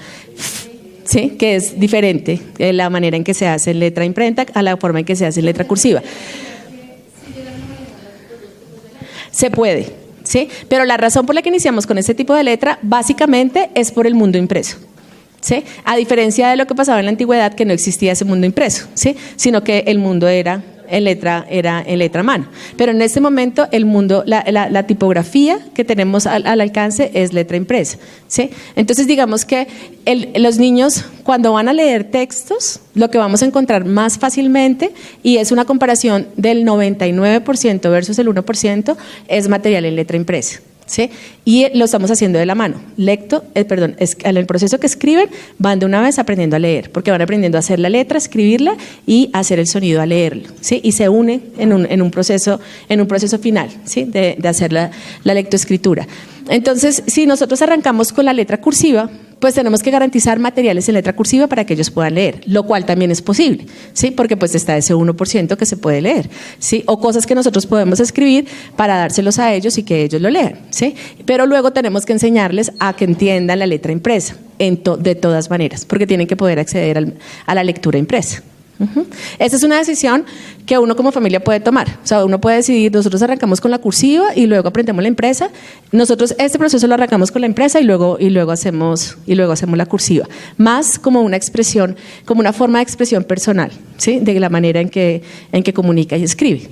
¿sí? Que es diferente la manera en que se hace en letra imprenta a la forma en que se hace en letra cursiva. Se puede. ¿Sí? Pero la razón por la que iniciamos con este tipo de letra básicamente es por el mundo impreso, ¿sí? A diferencia de lo que pasaba en la antigüedad, que no existía ese mundo impreso, ¿sí? Sino que el mundo era en letra a mano. Pero en este momento el mundo, la tipografía que tenemos al alcance es letra impresa, ¿sí? Entonces digamos que los niños cuando van a leer textos, lo que vamos a encontrar más fácilmente, y es una comparación del 99% versus el 1%, es material en letra impresa, ¿sí? Y lo estamos haciendo de la mano. En el proceso que escriben, van de una vez aprendiendo a leer, porque van aprendiendo a hacer la letra, escribirla y hacer el sonido a leerlo, ¿sí? Y se une en un proceso final, ¿sí? De hacer la lectoescritura. Entonces, si nosotros arrancamos con la letra cursiva, pues tenemos que garantizar materiales en letra cursiva para que ellos puedan leer, lo cual también es posible, ¿sí? Porque pues está ese 1% que se puede leer, ¿sí? O cosas que nosotros podemos escribir para dárselos a ellos y que ellos lo lean, ¿sí? Pero luego tenemos que enseñarles a que entiendan la letra impresa, de todas maneras, porque tienen que poder acceder a la lectura impresa. Esa es una decisión que uno como familia puede tomar. O sea, uno puede decidir, nosotros arrancamos con la cursiva y luego aprendemos la impresa. Nosotros este proceso lo arrancamos con la impresa y luego hacemos la cursiva. Más como una expresión, como una forma de expresión personal, ¿sí? De la manera en que comunica y escribe.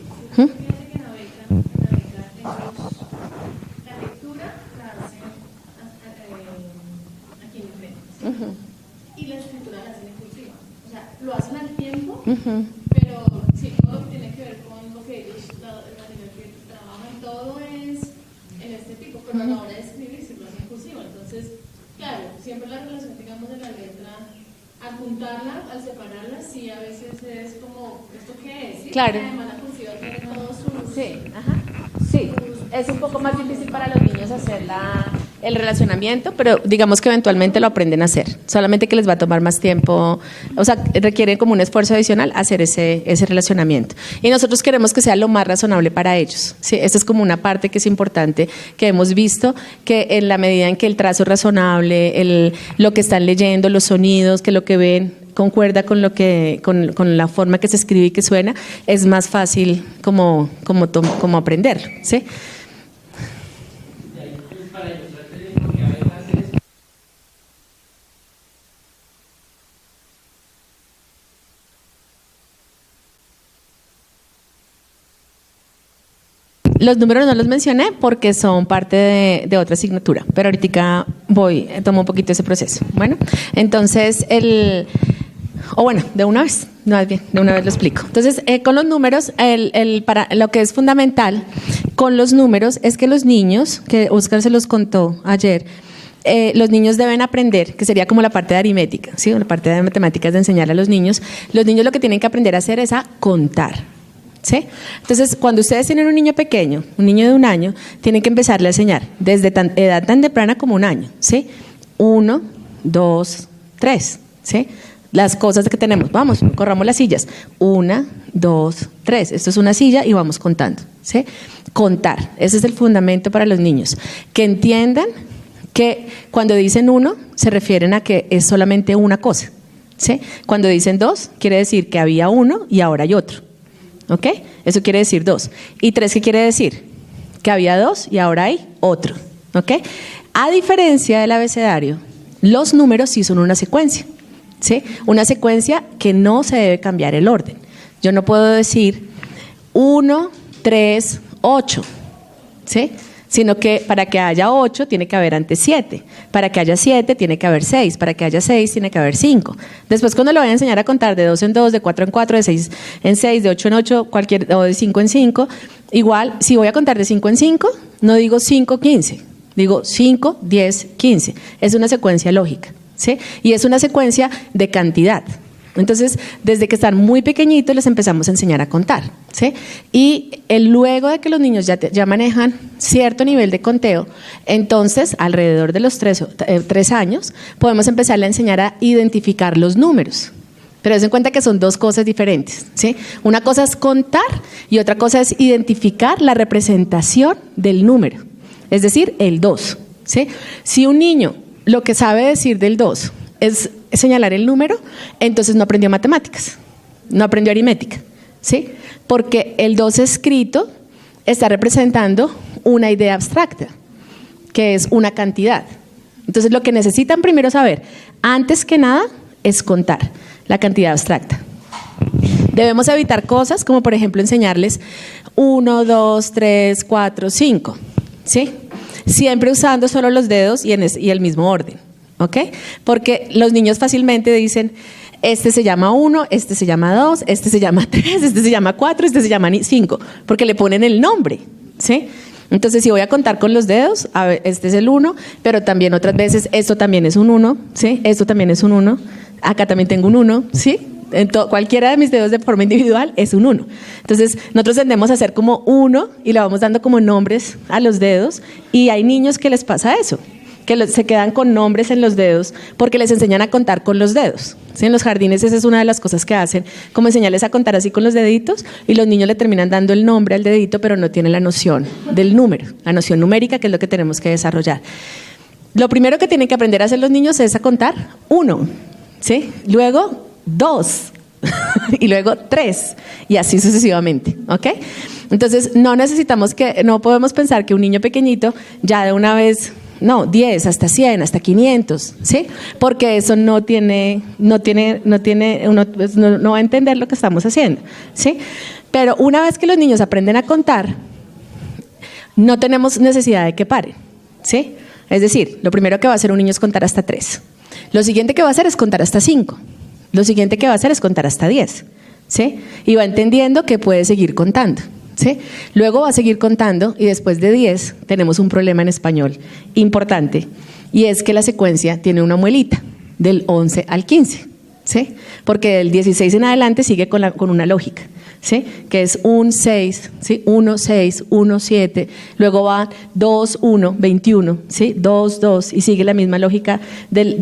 Lo hacen al tiempo, pero sí, todo lo que tiene que ver con lo que ellos, la nivel que trabajan, todo es en este tipo, pero a la hora de escribir sí lo hacen cursivo. Entonces, claro, siempre la relación, digamos, de la letra, al juntarla, al separarla, sí, a veces es como, ¿esto qué es? ¿Sí? Claro. Además, la cursiva tiene todos sus... Sí, es un poco más difícil para los niños hacer el relacionamiento, pero digamos que eventualmente lo aprenden a hacer, solamente que les va a tomar más tiempo, o sea, requiere como un esfuerzo adicional hacer ese relacionamiento. Y nosotros queremos que sea lo más razonable para ellos, ¿sí? Esta es como una parte que es importante, que hemos visto, que en la medida en que el trazo es razonable, lo que están leyendo, los sonidos, que lo que ven concuerda con con la forma que se escribe y que suena, es más fácil como aprenderlo, ¿sí? Los números no los mencioné porque son parte de otra asignatura, pero ahorita tomo un poquito ese proceso. Bueno, entonces de una vez lo explico. Entonces, con los números, para lo que es fundamental con los números es que los niños, que Óscar se los contó ayer, los niños deben aprender, que sería como la parte de aritmética, ¿sí? La parte de matemáticas de enseñar a los niños lo que tienen que aprender a hacer es a contar. ¿sí? Entonces, cuando ustedes tienen un niño pequeño, un niño de 1 año, tienen que empezarle a enseñar desde edad tan temprana como 1 año, ¿sí? 1, 2, 3, ¿sí? Las cosas que tenemos, vamos, corramos las sillas. 1, 2, 3. Esto es una silla y vamos contando, ¿sí? Contar, ese es el fundamento para los niños. Que entiendan que cuando dicen 1, se refieren a que es solamente una cosa, ¿sí? Cuando dicen 2, quiere decir que había 1 y ahora hay otro, ¿ok? Eso quiere decir 2. ¿Y 3 qué quiere decir? Que había 2 y ahora hay otro, ¿ok? A diferencia del abecedario, los números sí son una secuencia, ¿sí? Una secuencia que no se debe cambiar el orden. Yo no puedo decir 1, 3, 8, ¿sí? Sino que para que haya 8 tiene que haber antes 7, para que haya 7 tiene que haber 6, para que haya 6 tiene que haber 5. Después cuando le voy a enseñar a contar de 2 en 2, de 4 en 4, de 6 en 6, de 8 en 8, o de 5 en 5, igual si voy a contar de 5 en 5, no digo 5, 15, digo 5, 10, 15. Es una secuencia lógica, ¿sí? Y es una secuencia de cantidad. Entonces, desde que están muy pequeñitos les empezamos a enseñar a contar, ¿sí? Y luego de que los niños ya manejan cierto nivel de conteo, entonces, alrededor de los 3 años, podemos empezarle a enseñar a identificar los números. Pero den cuenta que son dos cosas diferentes, ¿sí? Una cosa es contar y otra cosa es identificar la representación del número, es decir, el 2, ¿sí? Si un niño lo que sabe decir del 2 es señalar el número, entonces no aprendió matemáticas, no aprendió aritmética, ¿sí? Porque el 2 escrito está representando una idea abstracta, que es una cantidad. Entonces lo que necesitan primero saber, antes que nada, es contar la cantidad abstracta. Debemos evitar cosas como, por ejemplo, enseñarles 1, 2, 3, 4, 5, ¿sí? Siempre usando solo los dedos y el mismo orden, ¿ok? Porque los niños fácilmente dicen, este se llama 1, este se llama 2, este se llama 3, este se llama 4, este se llama 5, porque le ponen el nombre, ¿sí? Entonces, si voy a contar con los dedos, a ver, este es el 1, pero también otras veces esto también es un 1, ¿sí? Esto también es un 1, acá también tengo un 1, ¿sí? Cualquiera de mis dedos de forma individual es un 1. Entonces, nosotros tendemos a hacer como 1 y le vamos dando como nombres a los dedos, y hay niños que les pasa eso, que se quedan con nombres en los dedos porque les enseñan a contar con los dedos, ¿sí? En los jardines esa es una de las cosas que hacen, como enseñarles a contar así con los deditos, y los niños le terminan dando el nombre al dedito, pero no tienen la noción del número, la noción numérica, que es lo que tenemos que desarrollar. Lo primero que tienen que aprender a hacer los niños es a contar 1, ¿sí? Luego 2 y luego 3 y así sucesivamente, ¿ok? Entonces no podemos pensar que un niño pequeñito ya de una vez, no, 10, hasta 100, hasta 500, ¿sí? Porque eso no va a entender lo que estamos haciendo, ¿sí? Pero una vez que los niños aprenden a contar, no tenemos necesidad de que paren, ¿sí? Es decir, lo primero que va a hacer un niño es contar hasta 3. Lo siguiente que va a hacer es contar hasta 5. Lo siguiente que va a hacer es contar hasta 10, ¿sí? Y va entendiendo que puede seguir contando, ¿sí? Luego va a seguir contando y después de 10 tenemos un problema en español importante, y es que la secuencia tiene una muelita del 11 al 15, ¿sí? Porque del 16 en adelante sigue con una lógica, ¿sí? Que es 1, 6, ¿sí? 1, 6, 1, 7, luego va 2, 1, 21, ¿sí? 2, 2, y sigue la misma lógica de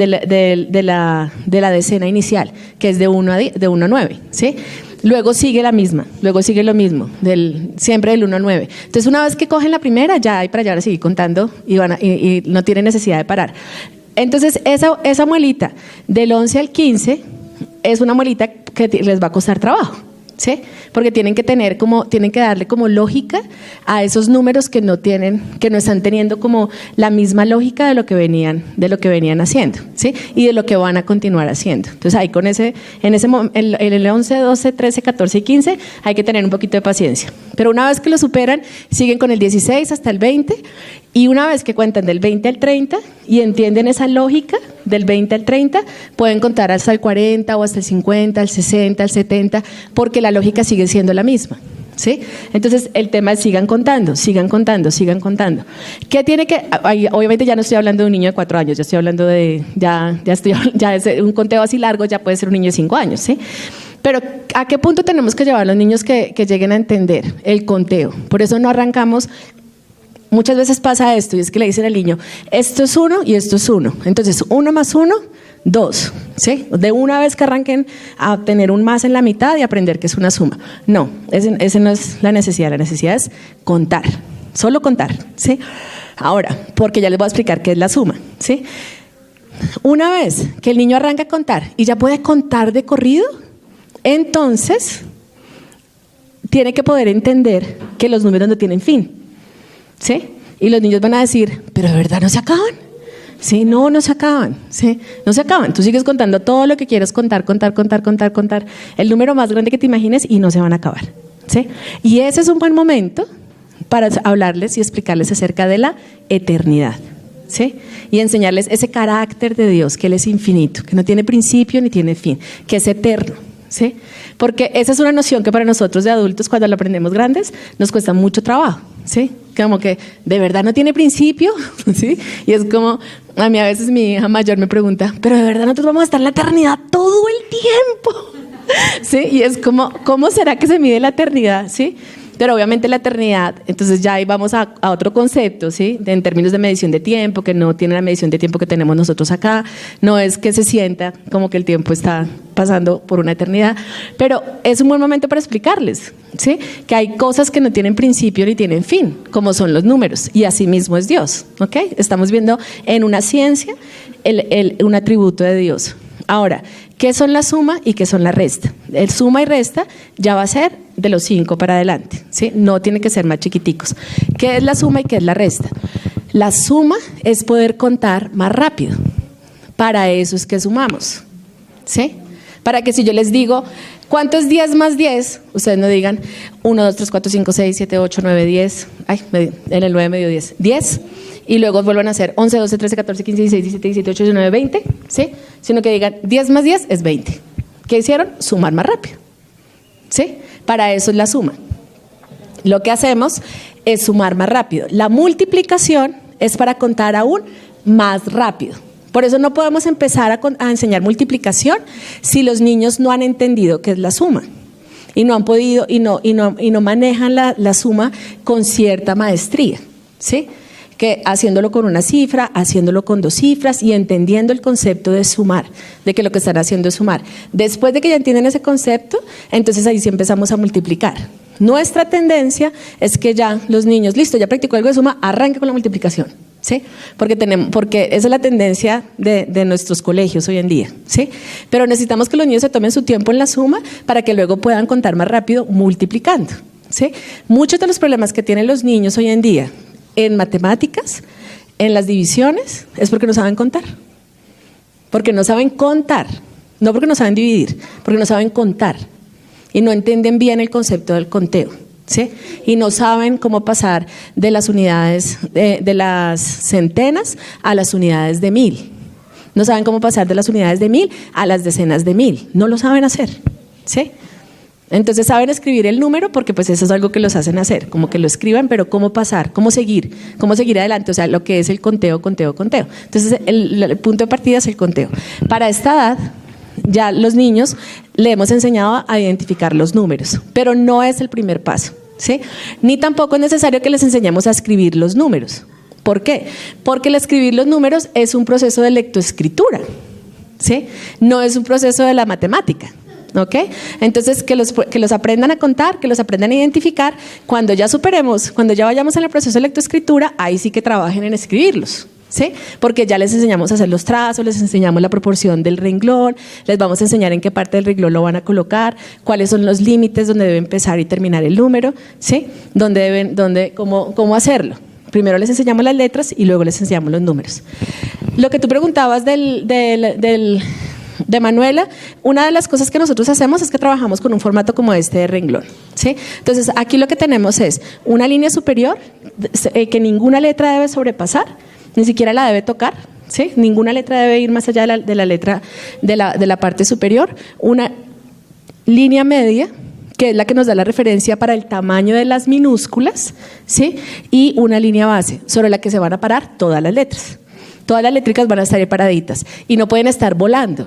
la decena inicial, que es de 1 a 9, ¿sí? Luego sigue la misma, luego sigue lo mismo, siempre del 1 al 9. Entonces, una vez que cogen la primera, ya hay para allá a seguir contando y no tienen necesidad de parar. Entonces, esa muelita del 11 al 15 es una muelita que les va a costar trabajo, ¿sí? Porque tienen que darle como lógica a esos números que no están teniendo como la misma lógica de lo que venían haciendo, ¿sí? Y de lo que van a continuar haciendo. Entonces ahí en el 11, 12, 13, 14 y 15 hay que tener un poquito de paciencia. Pero una vez que lo superan, siguen con el 16 hasta el 20, y una vez que cuentan del 20 al 30 y entienden esa lógica del 20 al 30, pueden contar hasta el 40 o hasta el 50, al 60, al 70, porque la lógica sigue siendo la misma, ¿sí? Entonces el tema es sigan contando, sigan contando, sigan contando. ¿Qué tiene que...? Obviamente ya no estoy hablando de un niño de 4 años, ya estoy hablando ya es un conteo así largo, ya puede ser un niño de 5 años, ¿sí? Pero ¿a qué punto tenemos que llevar a los niños que lleguen a entender el conteo? Por eso no arrancamos. Muchas veces pasa esto, y es que le dicen al niño, esto es 1 y esto es 1. Entonces, 1 más 1, 2. ¿Sí? De una vez que arranquen a tener un más en la mitad y aprender que es una suma. No, ese no es la necesidad es contar, solo contar. ¿Sí? Ahora, porque ya les voy a explicar qué es la suma. ¿Sí? Una vez que el niño arranca a contar y ya puede contar de corrido, entonces tiene que poder entender que los números no tienen fin. ¿Sí? Y los niños van a decir, pero de verdad no se acaban. Sí, no se acaban. Sí, no se acaban. Tú sigues contando todo lo que quieras contar, el número más grande que te imagines y no se van a acabar. ¿Sí? Y ese es un buen momento para hablarles y explicarles acerca de la eternidad. ¿Sí? Y enseñarles ese carácter de Dios, que Él es infinito, que no tiene principio ni tiene fin, que es eterno. ¿Sí? Porque esa es una noción que para nosotros de adultos, cuando la aprendemos grandes, nos cuesta mucho trabajo. ¿Sí? Como que de verdad no tiene principio. ¿Sí? Y es como, a mí a veces mi hija mayor me pregunta, pero de verdad nosotros vamos a estar en la eternidad todo el tiempo. ¿Sí? Y es como, ¿cómo será que se mide la eternidad? ¿Sí? Pero obviamente la eternidad, entonces ya ahí vamos a otro concepto, ¿sí? En términos de medición de tiempo, que no tiene la medición de tiempo que tenemos nosotros acá. No es que se sienta como que el tiempo está pasando por una eternidad, pero es un buen momento para explicarles, ¿sí? Que hay cosas que no tienen principio ni tienen fin, como son los números, y así mismo es Dios, ¿ok? Estamos viendo en una ciencia un atributo de Dios. Ahora, ¿qué son la suma y qué son la resta? El suma y resta ya va a ser de los 5 para adelante, ¿sí? No tiene que ser más chiquiticos. ¿Qué es la suma y qué es la resta? La suma es poder contar más rápido. Para eso es que sumamos, ¿sí? Para que si yo les digo, ¿cuánto es 10 más 10? Ustedes no digan 1, 2, 3, 4, 5, 6, 7, 8, 9, 10. Ay, en el 9 me dio 10. 10. Y luego vuelvan a hacer 11, 12, 13, 14, 15, 16, 17, 18, 18, 19, 20, ¿sí? Sino que digan 10 más 10 es 20. ¿Qué hicieron? Sumar más rápido, ¿sí? Para eso es la suma. Lo que hacemos es sumar más rápido. La multiplicación es para contar aún más rápido. Por eso no podemos empezar a enseñar multiplicación si los niños no han entendido qué es la suma. Y no han podido, y no manejan la suma con cierta maestría, ¿sí? Que haciéndolo con una cifra, haciéndolo con 2 cifras y entendiendo el concepto de sumar, de que lo que están haciendo es sumar. Después de que ya entienden ese concepto, entonces ahí sí empezamos a multiplicar. Nuestra tendencia es que ya los niños, listo, ya practicó algo de suma, arranque con la multiplicación, ¿sí? Porque esa es la tendencia de nuestros colegios hoy en día, ¿sí? Pero necesitamos que los niños se tomen su tiempo en la suma para que luego puedan contar más rápido multiplicando, ¿sí? Muchos de los problemas que tienen los niños hoy en día en matemáticas, en las divisiones, es porque no saben contar. Porque no saben contar, no porque no saben dividir, porque no saben contar. Y no entienden bien el concepto del conteo, ¿sí? Y no saben cómo pasar de las unidades, de las centenas a las unidades de 1000. No saben cómo pasar de las unidades de 1000 a las decenas de 1000. No lo saben hacer, ¿sí? Entonces saben escribir el número porque pues eso es algo que los hacen hacer, como que lo escriban, pero cómo pasar, cómo seguir adelante, o sea, lo que es el conteo. Entonces el punto de partida es el conteo. Para esta edad, ya los niños le hemos enseñado a identificar los números, pero no es el primer paso, ¿sí? Ni tampoco es necesario que les enseñemos a escribir los números. ¿Por qué? Porque el escribir los números es un proceso de lectoescritura, ¿sí? No es un proceso de la matemática. ¿Ok? Entonces que los aprendan a contar, que los aprendan a identificar. Cuando ya superemos, cuando ya vayamos en el proceso de lectoescritura, ahí sí que trabajen en escribirlos, ¿sí? Porque ya les enseñamos a hacer los trazos, les enseñamos la proporción del renglón, les vamos a enseñar en qué parte del renglón lo van a colocar, cuáles son los límites donde debe empezar y terminar el número, ¿sí? Cómo hacerlo. Primero les enseñamos las letras y luego les enseñamos los números. Lo que tú preguntabas de Manuela, una de las cosas que nosotros hacemos es que trabajamos con un formato como este de renglón, ¿sí? Entonces aquí lo que tenemos es una línea superior que ninguna letra debe sobrepasar, ni siquiera la debe tocar, ¿sí? Ninguna letra debe ir más allá de la letra de la parte superior. Una línea media, que es la que nos da la referencia para el tamaño de las minúsculas, ¿sí? Y una línea base sobre la que se van a parar todas las letras. Todas las létricas van a estar paraditas y no pueden estar volando,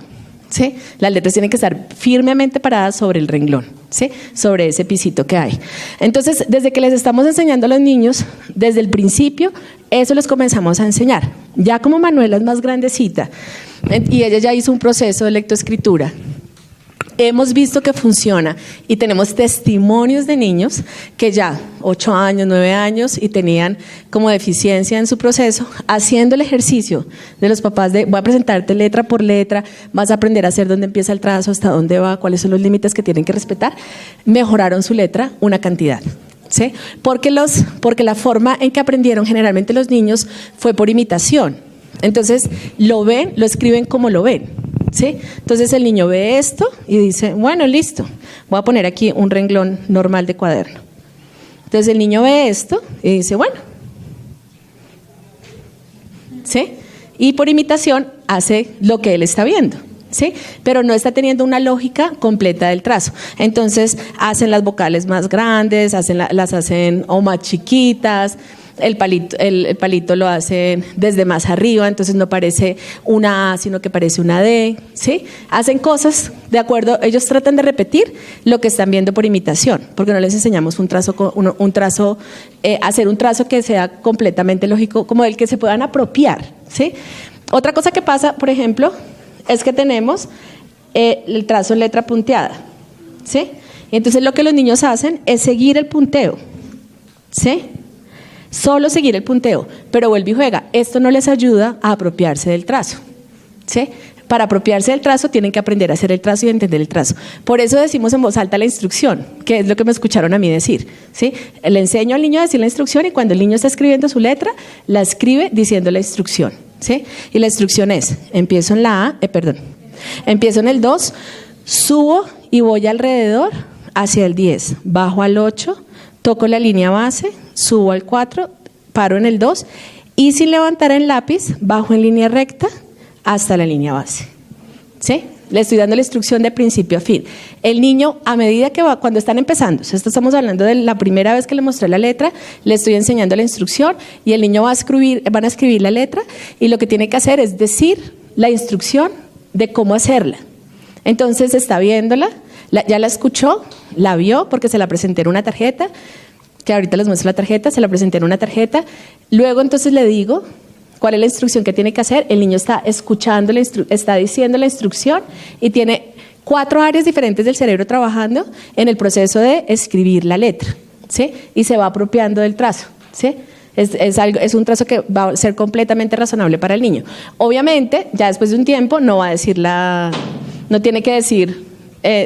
¿sí? Las letras tienen que estar firmemente paradas sobre el renglón, ¿sí? Sobre ese pisito que hay. Entonces, desde que les estamos enseñando a los niños, desde el principio, eso les comenzamos a enseñar. Ya como Manuela es más grandecita y ella ya hizo un proceso de lectoescritura, hemos visto que funciona y tenemos testimonios de niños que ya 8 años, 9 años y tenían como deficiencia en su proceso, haciendo el ejercicio de los papás de voy a presentarte letra por letra, vas a aprender a hacer dónde empieza el trazo, hasta dónde va, cuáles son los límites que tienen que respetar, mejoraron su letra una cantidad. ¿Sí? Porque la forma en que aprendieron generalmente los niños fue por imitación. Entonces lo ven, lo escriben como lo ven. ¿Sí? Entonces el niño ve esto y dice, bueno, listo, voy a poner aquí un renglón normal de cuaderno. Entonces el niño ve esto y dice, bueno, ¿sí? Y por imitación hace lo que él está viendo, ¿sí? Pero no está teniendo una lógica completa del trazo. Entonces hacen las vocales más grandes, las hacen o más chiquitas. El palito lo hacen desde más arriba, entonces no parece una A, sino que parece una D, ¿sí? Hacen cosas de acuerdo, ellos tratan de repetir lo que están viendo por imitación, porque no les enseñamos hacer un trazo que sea completamente lógico, como el que se puedan apropiar, ¿sí? Otra cosa que pasa, por ejemplo, es que tenemos el trazo en letra punteada, ¿sí? Y entonces lo que los niños hacen es seguir el punteo, ¿sí? Solo seguir el punteo, pero vuelve y juega. Esto no les ayuda a apropiarse del trazo, ¿sí? Para apropiarse del trazo tienen que aprender a hacer el trazo y a entender el trazo. Por eso decimos en voz alta la instrucción, que es lo que me escucharon a mí decir, ¿sí? Le enseño al niño a decir la instrucción y cuando el niño está escribiendo su letra, la escribe diciendo la instrucción, ¿sí? Y la instrucción es, empiezo en el 2, subo y voy alrededor hacia el 10, bajo al 8, toco la línea base, subo al 4, paro en el 2 y sin levantar el lápiz, bajo en línea recta hasta la línea base. ¿Sí? Le estoy dando la instrucción de principio a fin. El niño, a medida que va, cuando están empezando, esto estamos hablando de la primera vez que le mostré la letra, le estoy enseñando la instrucción y el niño van a escribir la letra y lo que tiene que hacer es decir la instrucción de cómo hacerla. Entonces está viéndola, ya la escuchó, la vio porque se la presenté en una tarjeta, que ahorita les muestro la tarjeta, se la presenté en una tarjeta, luego entonces le digo cuál es la instrucción que tiene que hacer, el niño está escuchando, está diciendo la instrucción y tiene 4 áreas diferentes del cerebro trabajando en el proceso de escribir la letra, ¿sí? Y se va apropiando del trazo, ¿sí? Es un trazo que va a ser completamente razonable para el niño. Obviamente, ya después de un tiempo no va a decir no tiene que decir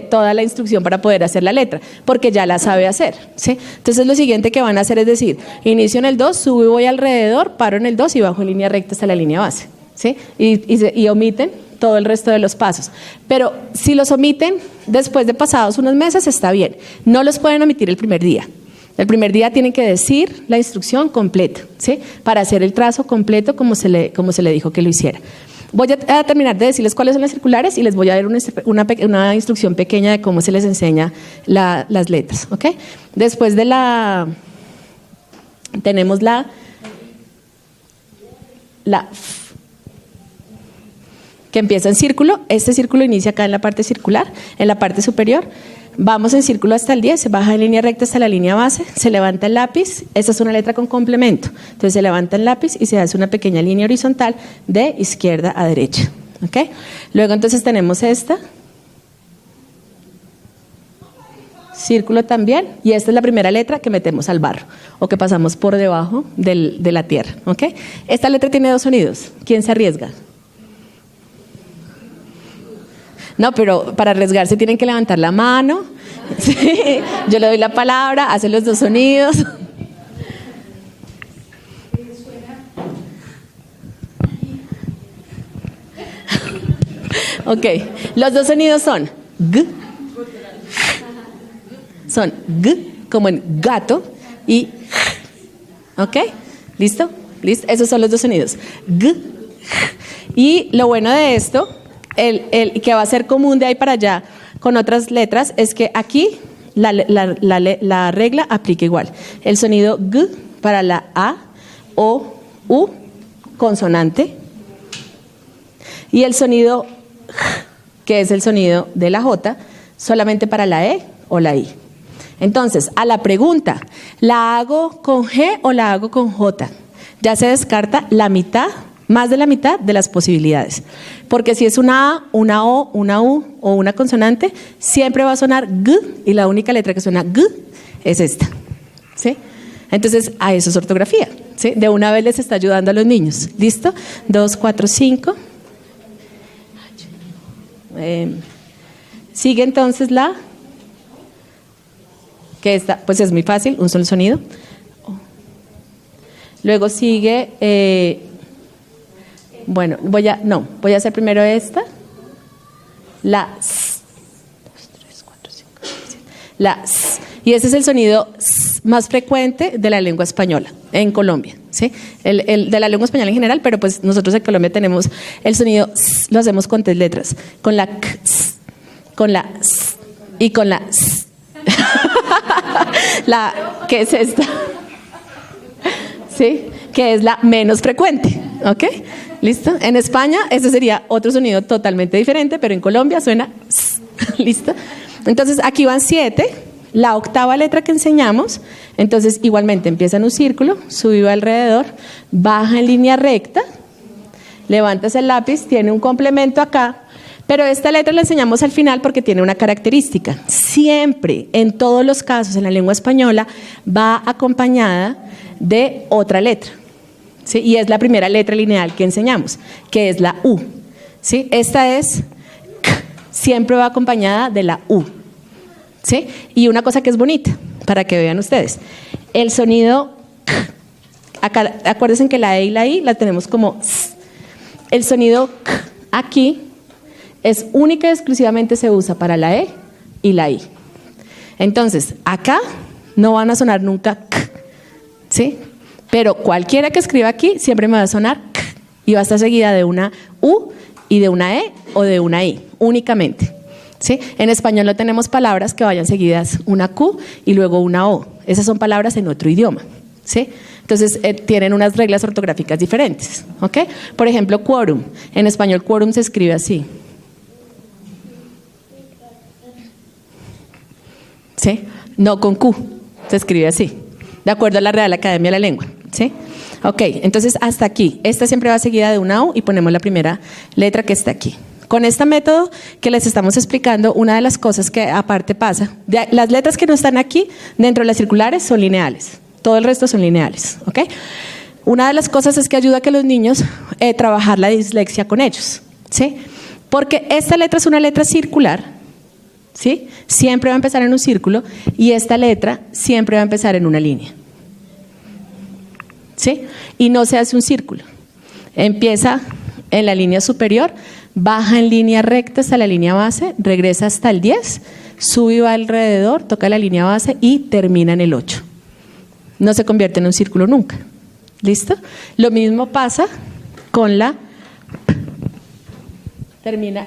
toda la instrucción para poder hacer la letra, porque ya la sabe hacer, ¿sí? Entonces lo siguiente que van a hacer es decir, inicio en el 2, subo y voy alrededor, paro en el 2 y bajo en línea recta hasta la línea base, ¿sí? Y omiten todo el resto de los pasos. Pero si los omiten después de pasados unos meses está bien, no los pueden omitir el primer día. El primer día tienen que decir la instrucción completa, ¿sí? Para hacer el trazo completo como se le dijo que lo hiciera. Voy a terminar de decirles cuáles son las circulares y les voy a dar una instrucción pequeña de cómo se les enseña las letras, ¿ok? Después de tenemos la que empieza en círculo. Este círculo inicia acá en la parte circular, en la parte superior. Vamos en círculo hasta el 10, se baja en línea recta hasta la línea base, se levanta el lápiz, esta es una letra con complemento, entonces se levanta el lápiz y se hace una pequeña línea horizontal de izquierda a derecha, ¿ok? Luego entonces tenemos esta, círculo también, y esta es la primera letra que metemos al barro, o que pasamos por debajo de la tierra, ¿ok? Esta letra tiene 2 sonidos, ¿quién se arriesga? No, pero para arriesgarse tienen que levantar la mano. Sí, yo le doy la palabra, hace los 2 sonidos. Ok, los 2 sonidos son G, como en gato, y ¿ok? ¿Listo? Esos son los 2 sonidos. G. Y lo bueno de esto, el que va a ser común de ahí para allá con otras letras, es que aquí la regla aplica igual. El sonido G para la A, O, U, consonante. Y el sonido J que es el sonido de la J, solamente para la E o la I. Entonces, a la pregunta, ¿la hago con G o la hago con J? Ya se descarta la mitad, más de la mitad de las posibilidades. Porque si es una A, una O, una U o una consonante, siempre va a sonar G y la única letra que suena G es esta. ¿Sí? Entonces, a eso es ortografía. ¿Sí? De una vez les está ayudando a los niños. ¿Listo? 2, 4, 5. Sigue entonces la... que esta, pues es muy fácil, un solo sonido. Luego sigue, bueno, voy a hacer primero esta, la S, 2, 3, 4, 5, 6, la S, y ese es el sonido S más frecuente de la lengua española en Colombia, ¿sí? El de la lengua española en general, pero pues nosotros en Colombia tenemos el sonido S, lo hacemos con 3 letras, con la K, S, con la S y con la S. ¿Qué es esta? ¿Sí? Que es la menos frecuente, ¿ok? ¿Listo? En España ese sería otro sonido totalmente diferente, pero en Colombia suena S. ¿Listo? Entonces aquí van 7, la octava letra que enseñamos, entonces igualmente empieza en un círculo, sube alrededor, baja en línea recta, levantas el lápiz, tiene un complemento acá. Pero esta letra la enseñamos al final porque tiene una característica. Siempre, en todos los casos, en la lengua española, va acompañada de otra letra. ¿Sí? Y es la primera letra lineal que enseñamos, que es la U. ¿Sí? Esta es K, siempre va acompañada de la U. ¿Sí? Y una cosa que es bonita, para que vean ustedes. El sonido K, acá, acuérdense que la E y la I la tenemos como S. El sonido K aquí es única y exclusivamente se usa para la E y la I. Entonces, acá no van a sonar nunca K, ¿sí? Pero cualquiera que escriba aquí siempre me va a sonar K y va a estar seguida de una U y de una E o de una I, únicamente. ¿Sí? En español no tenemos palabras que vayan seguidas una Q y luego una O. Esas son palabras en otro idioma. ¿Sí? Entonces tienen unas reglas ortográficas diferentes. ¿Ok? Por ejemplo, quórum. En español quórum se escribe así. ¿Sí? No con Q, se escribe así, de acuerdo a la Real Academia de la Lengua. ¿Sí? Ok, entonces hasta aquí. Esta siempre va seguida de una U y ponemos la primera letra que está aquí. Con este método que les estamos explicando, una de las cosas que aparte pasa, las letras que no están aquí dentro de las circulares son lineales, todo el resto son lineales. ¿Ok? Una de las cosas es que ayuda a que los niños trabajar la dislexia con ellos. ¿Sí? Porque esta letra es una letra circular. ¿Sí? Siempre va a empezar en un círculo y esta letra siempre va a empezar en una línea. ¿Sí? Y no se hace un círculo. Empieza en la línea superior, baja en línea recta hasta la línea base, regresa hasta el 10, sube y va alrededor, toca la línea base y termina en el 8. No se convierte en un círculo nunca. ¿Listo? Lo mismo pasa con la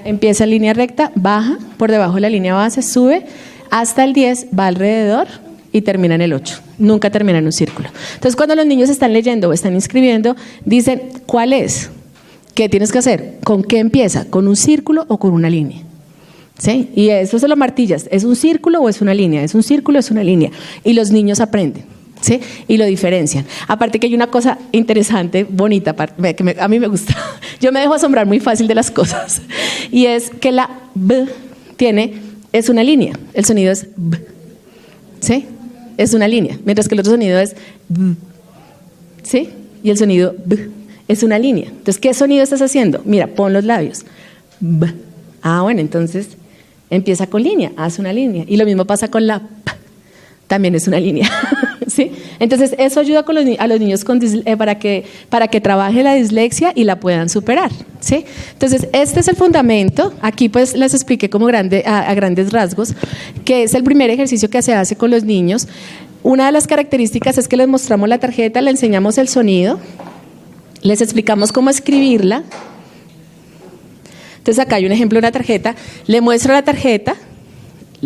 empieza en línea recta, baja por debajo de la línea base, sube hasta el 10, va alrededor y termina en el 8. Nunca termina en un círculo. Entonces, cuando los niños están leyendo o están inscribiendo, dicen, ¿cuál es? ¿Qué tienes que hacer? ¿Con qué empieza? ¿Con un círculo o con una línea? ¿Sí? Y eso se lo martillas. ¿Es un círculo o es una línea? ¿Es un círculo o es una línea? Y los niños aprenden. ¿Sí? Y lo diferencian. Aparte que hay una cosa interesante, bonita, que a mí me gusta. Yo me dejo asombrar muy fácil de las cosas. Y es que la B es una línea. El sonido es B. ¿Sí? Es una línea. Mientras que el otro sonido es B. ¿Sí? Y el sonido B es una línea. Entonces, ¿qué sonido estás haciendo? Mira, pon los labios. B. Ah, bueno, entonces empieza con línea, haz una línea. Y lo mismo pasa con la P. También es una línea. ¿Sí? Entonces, eso ayuda a los niños para que trabaje la dislexia y la puedan superar. ¿Sí? Entonces, este es el fundamento. Aquí pues les expliqué como a grandes rasgos, que es el primer ejercicio que se hace con los niños. Una de las características es que les mostramos la tarjeta, le enseñamos el sonido, les explicamos cómo escribirla. Entonces, acá hay un ejemplo de una tarjeta. Le muestro la tarjeta,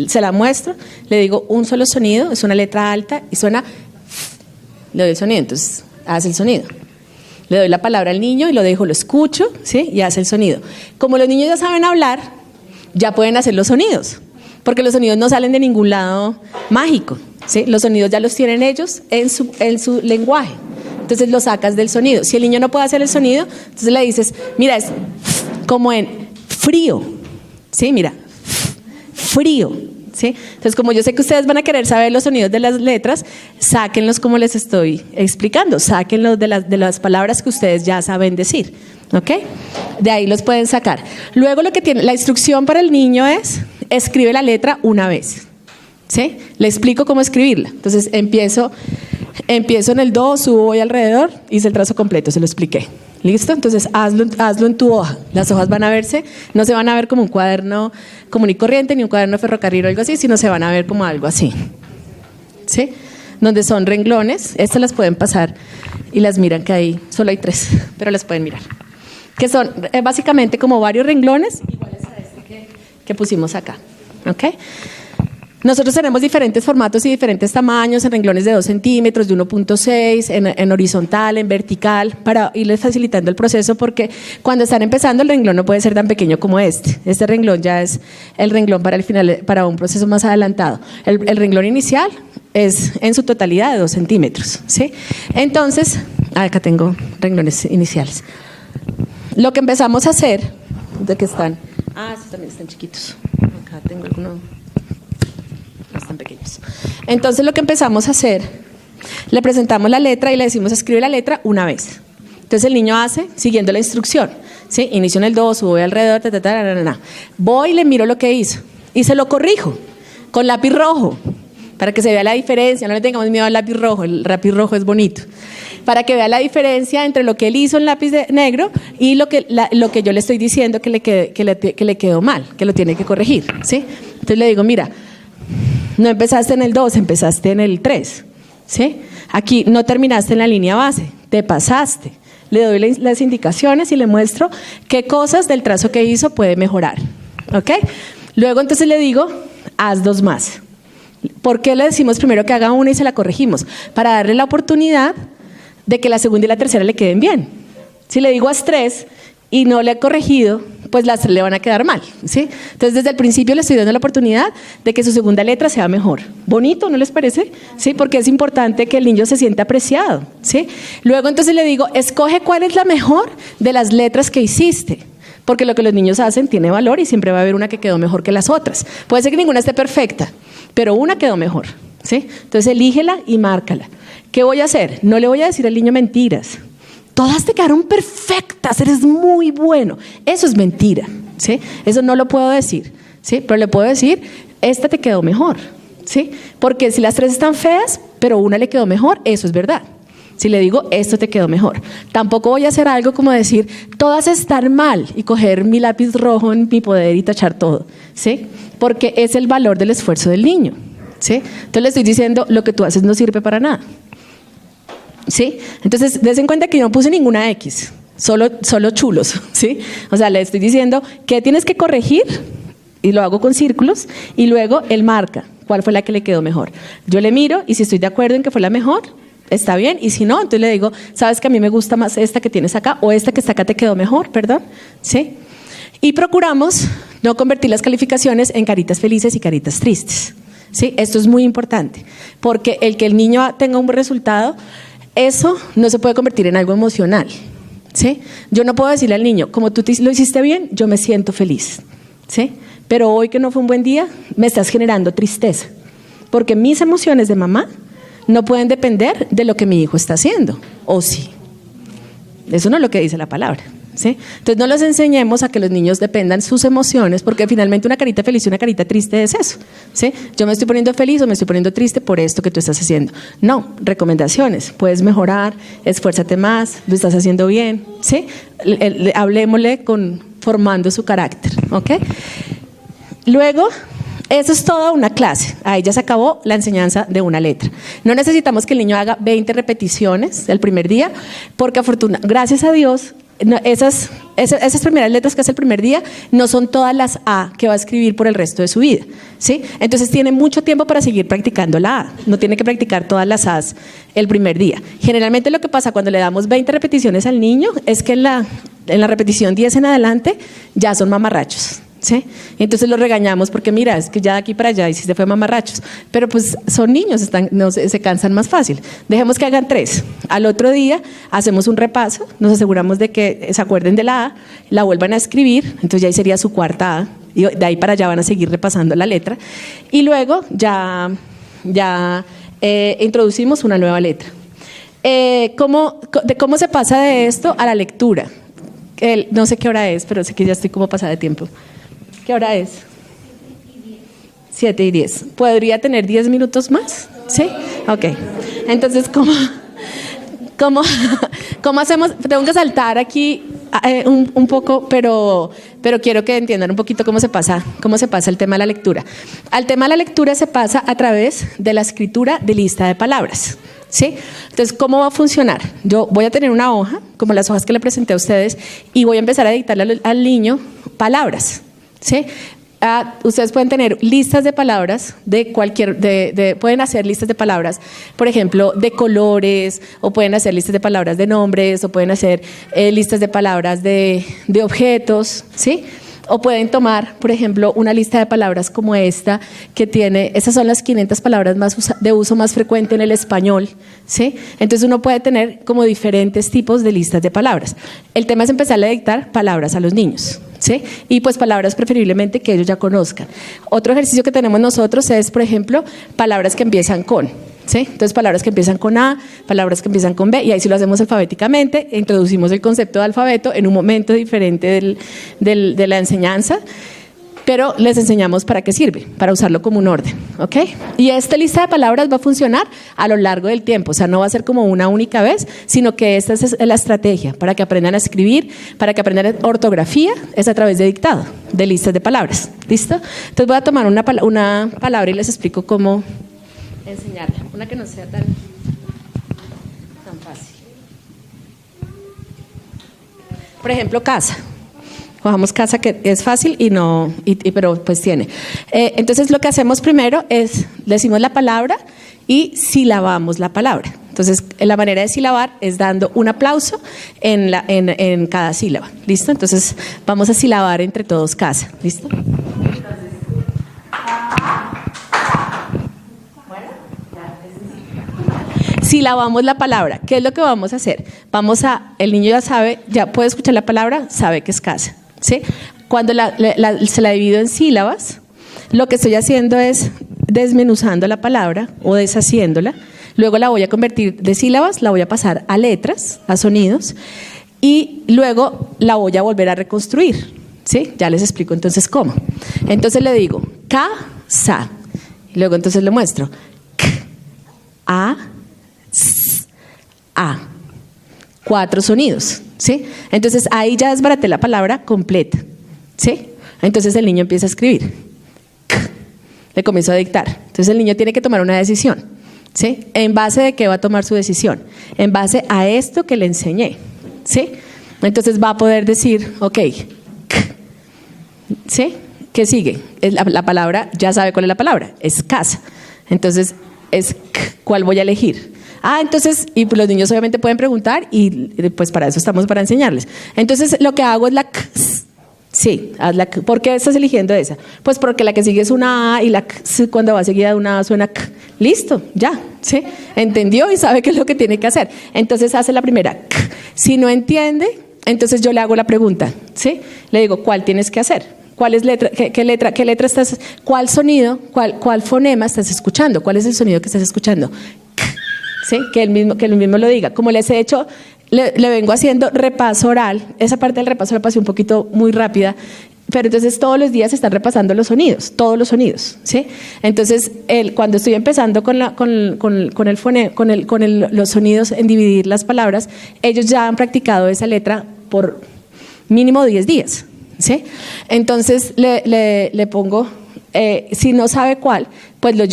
se la muestro, le digo un solo sonido, es una letra alta y suena, le doy el sonido, entonces hace el sonido. Le doy la palabra al niño y lo dejo, lo escucho, ¿sí? Y hace el sonido. Como los niños ya saben hablar, ya pueden hacer los sonidos, porque los sonidos no salen de ningún lado mágico, ¿sí? Los sonidos ya los tienen ellos en su lenguaje. Entonces lo sacas del sonido. Si el niño no puede hacer el sonido, entonces le dices, mira, es como en frío, ¿sí? Mira, frío, ¿sí? Entonces, como yo sé que ustedes van a querer saber los sonidos de las letras, sáquenlos como les estoy explicando, sáquenlos de las palabras que ustedes ya saben decir, ¿ok? De ahí los pueden sacar. Luego lo que tiene, la instrucción para el niño es, escribe la letra una vez, ¿sí? Le explico cómo escribirla. Entonces, empiezo en el do, subo, voy alrededor, hice el trazo completo, se lo expliqué. ¿Listo? Entonces hazlo en tu hoja. Las hojas van a verse, no se van a ver como un cuaderno común y corriente, ni un cuaderno de ferrocarril o algo así, sino se van a ver como algo así. ¿Sí? Donde son renglones, estas las pueden pasar y las miran que ahí, solo hay 3, pero las pueden mirar. Que son básicamente como varios renglones iguales a este que pusimos acá. ¿Ok? Nosotros tenemos diferentes formatos y diferentes tamaños, en renglones de 2 centímetros, de 1.6, en horizontal, en vertical, para irles facilitando el proceso, porque cuando están empezando el renglón no puede ser tan pequeño como este. Este renglón ya es el renglón para el final, para un proceso más adelantado. El renglón inicial es en su totalidad de 2 centímetros, ¿sí? Entonces, acá tengo renglones iniciales. Lo que empezamos a hacer, de que están, estos también están chiquitos. Acá tengo algunos. No están pequeños. Entonces lo que empezamos a hacer, le presentamos la letra y le decimos escribe la letra una vez. Entonces el niño hace siguiendo la instrucción, ¿sí? Inicio en el do, subo alrededor, voy y le miro lo que hizo y se lo corrijo con lápiz rojo para que se vea la diferencia. No le tengamos miedo al lápiz rojo, el lápiz rojo es bonito, para que vea la diferencia entre lo que él hizo en lápiz negro y lo que yo le estoy diciendo que le quedó mal, que lo tiene que corregir, ¿sí? Entonces le digo, mira, no empezaste en el 2, empezaste en el 3, ¿sí? Aquí no terminaste en la línea base, te pasaste. Le doy las indicaciones y le muestro qué cosas del trazo que hizo puede mejorar, ¿ok? Luego entonces le digo, haz 2 más. ¿Por qué le decimos primero que haga una y se la corregimos? Para darle la oportunidad de que la segunda y la tercera le queden bien. Si le digo haz 3 y no le he corregido, pues las 3 le van a quedar mal, ¿sí? Entonces desde el principio le estoy dando la oportunidad de que su segunda letra sea mejor. Bonito, ¿no les parece? Sí, porque es importante que el niño se sienta apreciado, ¿sí? Luego entonces le digo, escoge cuál es la mejor de las letras que hiciste, porque lo que los niños hacen tiene valor y siempre va a haber una que quedó mejor que las otras. Puede ser que ninguna esté perfecta, pero una quedó mejor, ¿sí? Entonces elígela y márcala. ¿Qué voy a hacer? No le voy a decir al niño mentiras. Todas te quedaron perfectas, eres muy bueno. Eso es mentira, ¿sí? Eso no lo puedo decir, ¿sí? Pero le puedo decir, esta te quedó mejor, ¿sí? Porque si las 3 están feas, pero una le quedó mejor, eso es verdad. Si le digo, esto te quedó mejor. Tampoco voy a hacer algo como decir, todas están mal y coger mi lápiz rojo en mi poder y tachar todo, ¿sí? Porque es el valor del esfuerzo del niño, ¿sí? Entonces le estoy diciendo, lo que tú haces no sirve para nada. ¿Sí? Entonces, des en cuenta que yo no puse ninguna X, solo chulos, ¿sí? O sea, le estoy diciendo que tienes que corregir y lo hago con círculos y luego él marca cuál fue la que le quedó mejor. Yo le miro y si estoy de acuerdo en que fue la mejor, está bien, y si no, entonces le digo, sabes que a mí me gusta más esta que tienes acá o esta que está acá te quedó mejor, perdón, ¿sí? Y procuramos no convertir las calificaciones en caritas felices y caritas tristes, ¿sí? Esto es muy importante porque el que el niño tenga un buen resultado, eso no se puede convertir en algo emocional, ¿sí? Yo no puedo decirle al niño, como tú lo hiciste bien, yo me siento feliz, ¿sí? Pero hoy que no fue un buen día, me estás generando tristeza, porque mis emociones de mamá no pueden depender de lo que mi hijo está haciendo, ¿o sí? Eso no es lo que dice la palabra, ¿sí? Entonces no los enseñemos a que los niños dependan sus emociones, porque finalmente una carita feliz y una carita triste es eso, ¿sí? Yo me estoy poniendo feliz o me estoy poniendo triste por esto que tú estás haciendo. No, recomendaciones, puedes mejorar, esfuérzate más, lo estás haciendo bien, ¿sí? Hablemosle formando su carácter, ¿ok? Luego, eso es toda una clase. Ahí ya se acabó la enseñanza de una letra. No necesitamos que el niño haga 20 repeticiones el primer día, porque gracias a Dios, esas primeras letras que hace el primer día no son todas las A que va a escribir por el resto de su vida, ¿sí? Entonces tiene mucho tiempo para seguir practicando la A. No tiene que practicar todas las A's el primer día. Generalmente lo que pasa cuando le damos 20 repeticiones al niño es que en la repetición 10 en adelante ya son mamarrachos. ¿sí? Y entonces los regañamos porque mira, es que ya de aquí para allá y si se fue mamarrachos. Pero pues son niños, se cansan más fácil. Dejemos que hagan 3. Al otro día hacemos un repaso, nos aseguramos de que se acuerden de la A, la vuelvan a escribir, entonces ya ahí sería su cuarta A, y de ahí para allá van a seguir repasando la letra. Y luego ya introducimos una nueva letra. ¿Cómo se pasa de esto a la lectura? No sé qué hora es, pero sé que ya estoy como pasada de tiempo. ¿Qué hora es? 7:10. ¿Podría tener 10 minutos más? ¿Sí? Ok. Entonces, ¿cómo hacemos? Tengo que saltar aquí un poco, pero quiero que entiendan un poquito cómo se pasa el tema de la lectura. Al tema de la lectura se pasa a través de la escritura de lista de palabras. ¿Sí? Entonces, ¿cómo va a funcionar? Yo voy a tener una hoja, como las hojas que le presenté a ustedes, y voy a empezar a dictarle al niño palabras. ¿Sí? Ustedes pueden tener listas de palabras pueden hacer listas de palabras, por ejemplo, de colores, o pueden hacer listas de palabras de nombres, o pueden hacer listas de palabras de objetos, ¿sí? O pueden tomar, por ejemplo, una lista de palabras como esta, esas son las 500 palabras de uso más frecuente en el español, ¿sí? Entonces uno puede tener como diferentes tipos de listas de palabras. El tema es empezar a dictar palabras a los niños, ¿sí? Y pues palabras preferiblemente que ellos ya conozcan. Otro ejercicio que tenemos nosotros es, por ejemplo, palabras que empiezan con, ¿sí? Entonces palabras que empiezan con A, palabras que empiezan con B, y ahí sí lo hacemos alfabéticamente, introducimos el concepto de alfabeto en un momento diferente de la enseñanza, pero les enseñamos para qué sirve, para usarlo como un orden, ¿ok? Y esta lista de palabras va a funcionar a lo largo del tiempo, o sea, no va a ser como una única vez, sino que esta es la estrategia para que aprendan a escribir, para que aprendan ortografía, es a través de dictado, de listas de palabras, ¿listo? Entonces voy a tomar una palabra y les explico cómo enseñarla, una que no sea tan fácil. Por ejemplo, casa. Cojamos casa, que es fácil pero pues tiene. Entonces lo que hacemos primero es, decimos la palabra y silabamos la palabra. Entonces la manera de silabar es dando un aplauso en cada sílaba. ¿Listo? Entonces vamos a silabar entre todos casa. ¿Listo? Silabamos la palabra. ¿Qué es lo que vamos a hacer? El niño ya sabe, ya puede escuchar la palabra, sabe que es casa, ¿sí? Cuando se la divido en sílabas, lo que estoy haciendo es desmenuzando la palabra o deshaciéndola. Luego la voy a convertir de sílabas, la voy a pasar a letras, a sonidos, y luego la voy a volver a reconstruir, ¿sí? Ya les explico entonces cómo. Entonces le digo casa, y luego entonces le muestro a 4 sonidos, ¿sí? Entonces ahí ya desbaraté la palabra completa, ¿sí? Entonces el niño empieza a escribir, le comienzo a dictar. Entonces el niño tiene que tomar una decisión, ¿sí? ¿En base de qué va a tomar su decisión? En base a esto que le enseñé, ¿sí? Entonces va a poder decir, ok, ¿sí? ¿Qué sigue? La palabra, ya sabe cuál es la palabra, es casa. Entonces ¿cuál voy a elegir? Entonces, y los niños obviamente pueden preguntar y pues para eso estamos, para enseñarles. Entonces lo que hago es la sí, ¿por qué estás eligiendo esa? Pues porque la que sigue es una A y la cuando va seguida de una A suena listo, ya, ¿sí? Entendió y sabe qué es lo que tiene que hacer. Entonces hace la primera. Si no entiende, entonces yo le hago la pregunta, ¿sí? Le digo, ¿cuál tienes que hacer? ¿Cuál es letra? ¿Qué letra estás? ¿Cuál sonido? ¿Cuál fonema estás escuchando? ¿Cuál es el sonido que estás escuchando? ¿Sí? Que él mismo lo diga. Como les he hecho, le vengo haciendo repaso oral. Esa parte del repaso la pasé un poquito muy rápida, pero entonces todos los días se están repasando los sonidos, todos los sonidos, ¿sí? Entonces, cuando estoy empezando con los sonidos en dividir las palabras, ellos ya han practicado esa letra por mínimo 10 días. ¿Sí? Entonces le pongo, si no sabe cuál, pues lo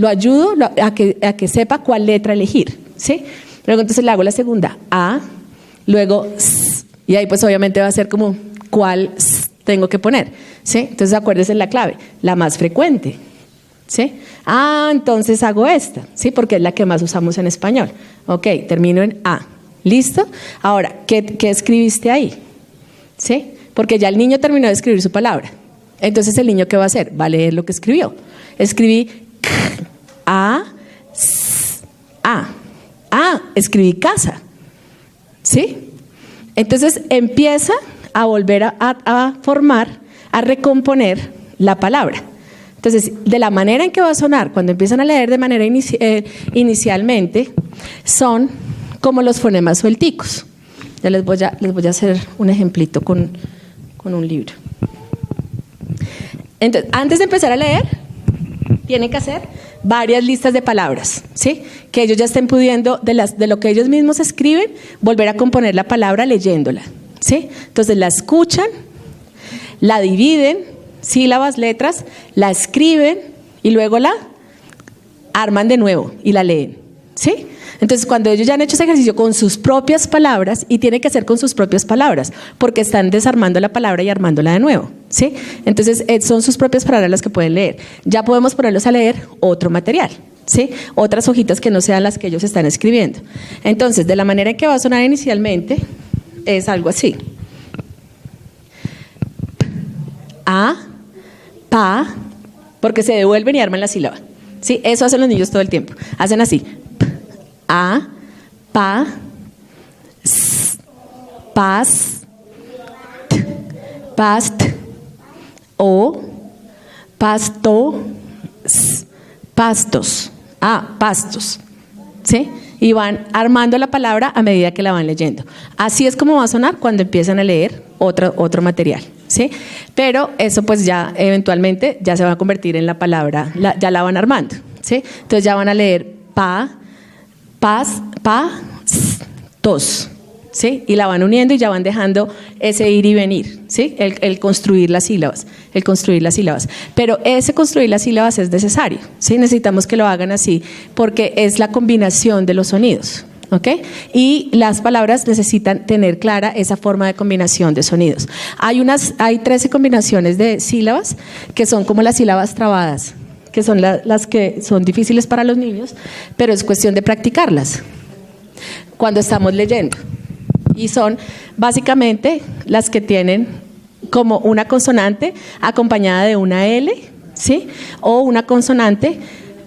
ayudo a que sepa cuál letra elegir, ¿sí? Luego entonces le hago la segunda, A, luego S, y ahí pues obviamente va a ser como cuál S tengo que poner, ¿sí? Entonces acuérdense la clave, la más frecuente, ¿sí? Entonces hago esta, ¿sí? Porque es la que más usamos en español. Ok, termino en A, ¿listo? Ahora, ¿qué escribiste ahí? ¿Sí? Porque ya el niño terminó de escribir su palabra, Entonces el niño, ¿qué va a hacer? Va a leer lo que escribió. Escribí a, escribí casa, ¿sí? Entonces empieza a volver a formar, a recomponer la palabra. Entonces, de la manera en que va a sonar cuando empiezan a leer de manera inicialmente, son como los fonemas suelticos. Ya les voy a hacer un ejemplito con un libro. Entonces, antes de empezar a leer, tienen que hacer varias listas de palabras, ¿sí? Que ellos ya estén pudiendo, de lo que ellos mismos escriben, volver a componer la palabra leyéndola, ¿sí? Entonces la escuchan, la dividen, sílabas, letras, la escriben y luego la arman de nuevo y la leen, ¿sí? Entonces, cuando ellos ya han hecho ese ejercicio con sus propias palabras, y tiene que ser con sus propias palabras, porque están desarmando la palabra y armándola de nuevo, ¿sí? Entonces, son sus propias palabras las que pueden leer. Ya podemos ponerlos a leer otro material, ¿sí? Otras hojitas que no sean las que ellos están escribiendo. Entonces, de la manera en que va a sonar inicialmente, es algo así. A, pa, porque se devuelven y arman la sílaba, ¿sí? Eso hacen los niños todo el tiempo. Hacen así. A, pa, s, pas, t, past, o, pasto, s, pastos. Pastos, ¿sí? Y van armando la palabra a medida que la van leyendo. Así es como va a sonar cuando empiezan a leer otro material, ¿sí? Pero eso pues ya eventualmente ya se va a convertir en la palabra, ya la van armando, ¿sí? Entonces ya van a leer pa, tos, ¿sí? Y la van uniendo y ya van dejando ese ir y venir, ¿sí? El construir las sílabas, Pero ese construir las sílabas es necesario, ¿sí? Necesitamos que lo hagan así porque es la combinación de los sonidos, ¿ok? Y las palabras necesitan tener clara esa forma de combinación de sonidos. Hay 13 combinaciones de sílabas que son como las sílabas trabadas, que son las que son difíciles para los niños, pero es cuestión de practicarlas cuando estamos leyendo. Y son básicamente las que tienen como una consonante acompañada de una L, ¿sí? O una consonante,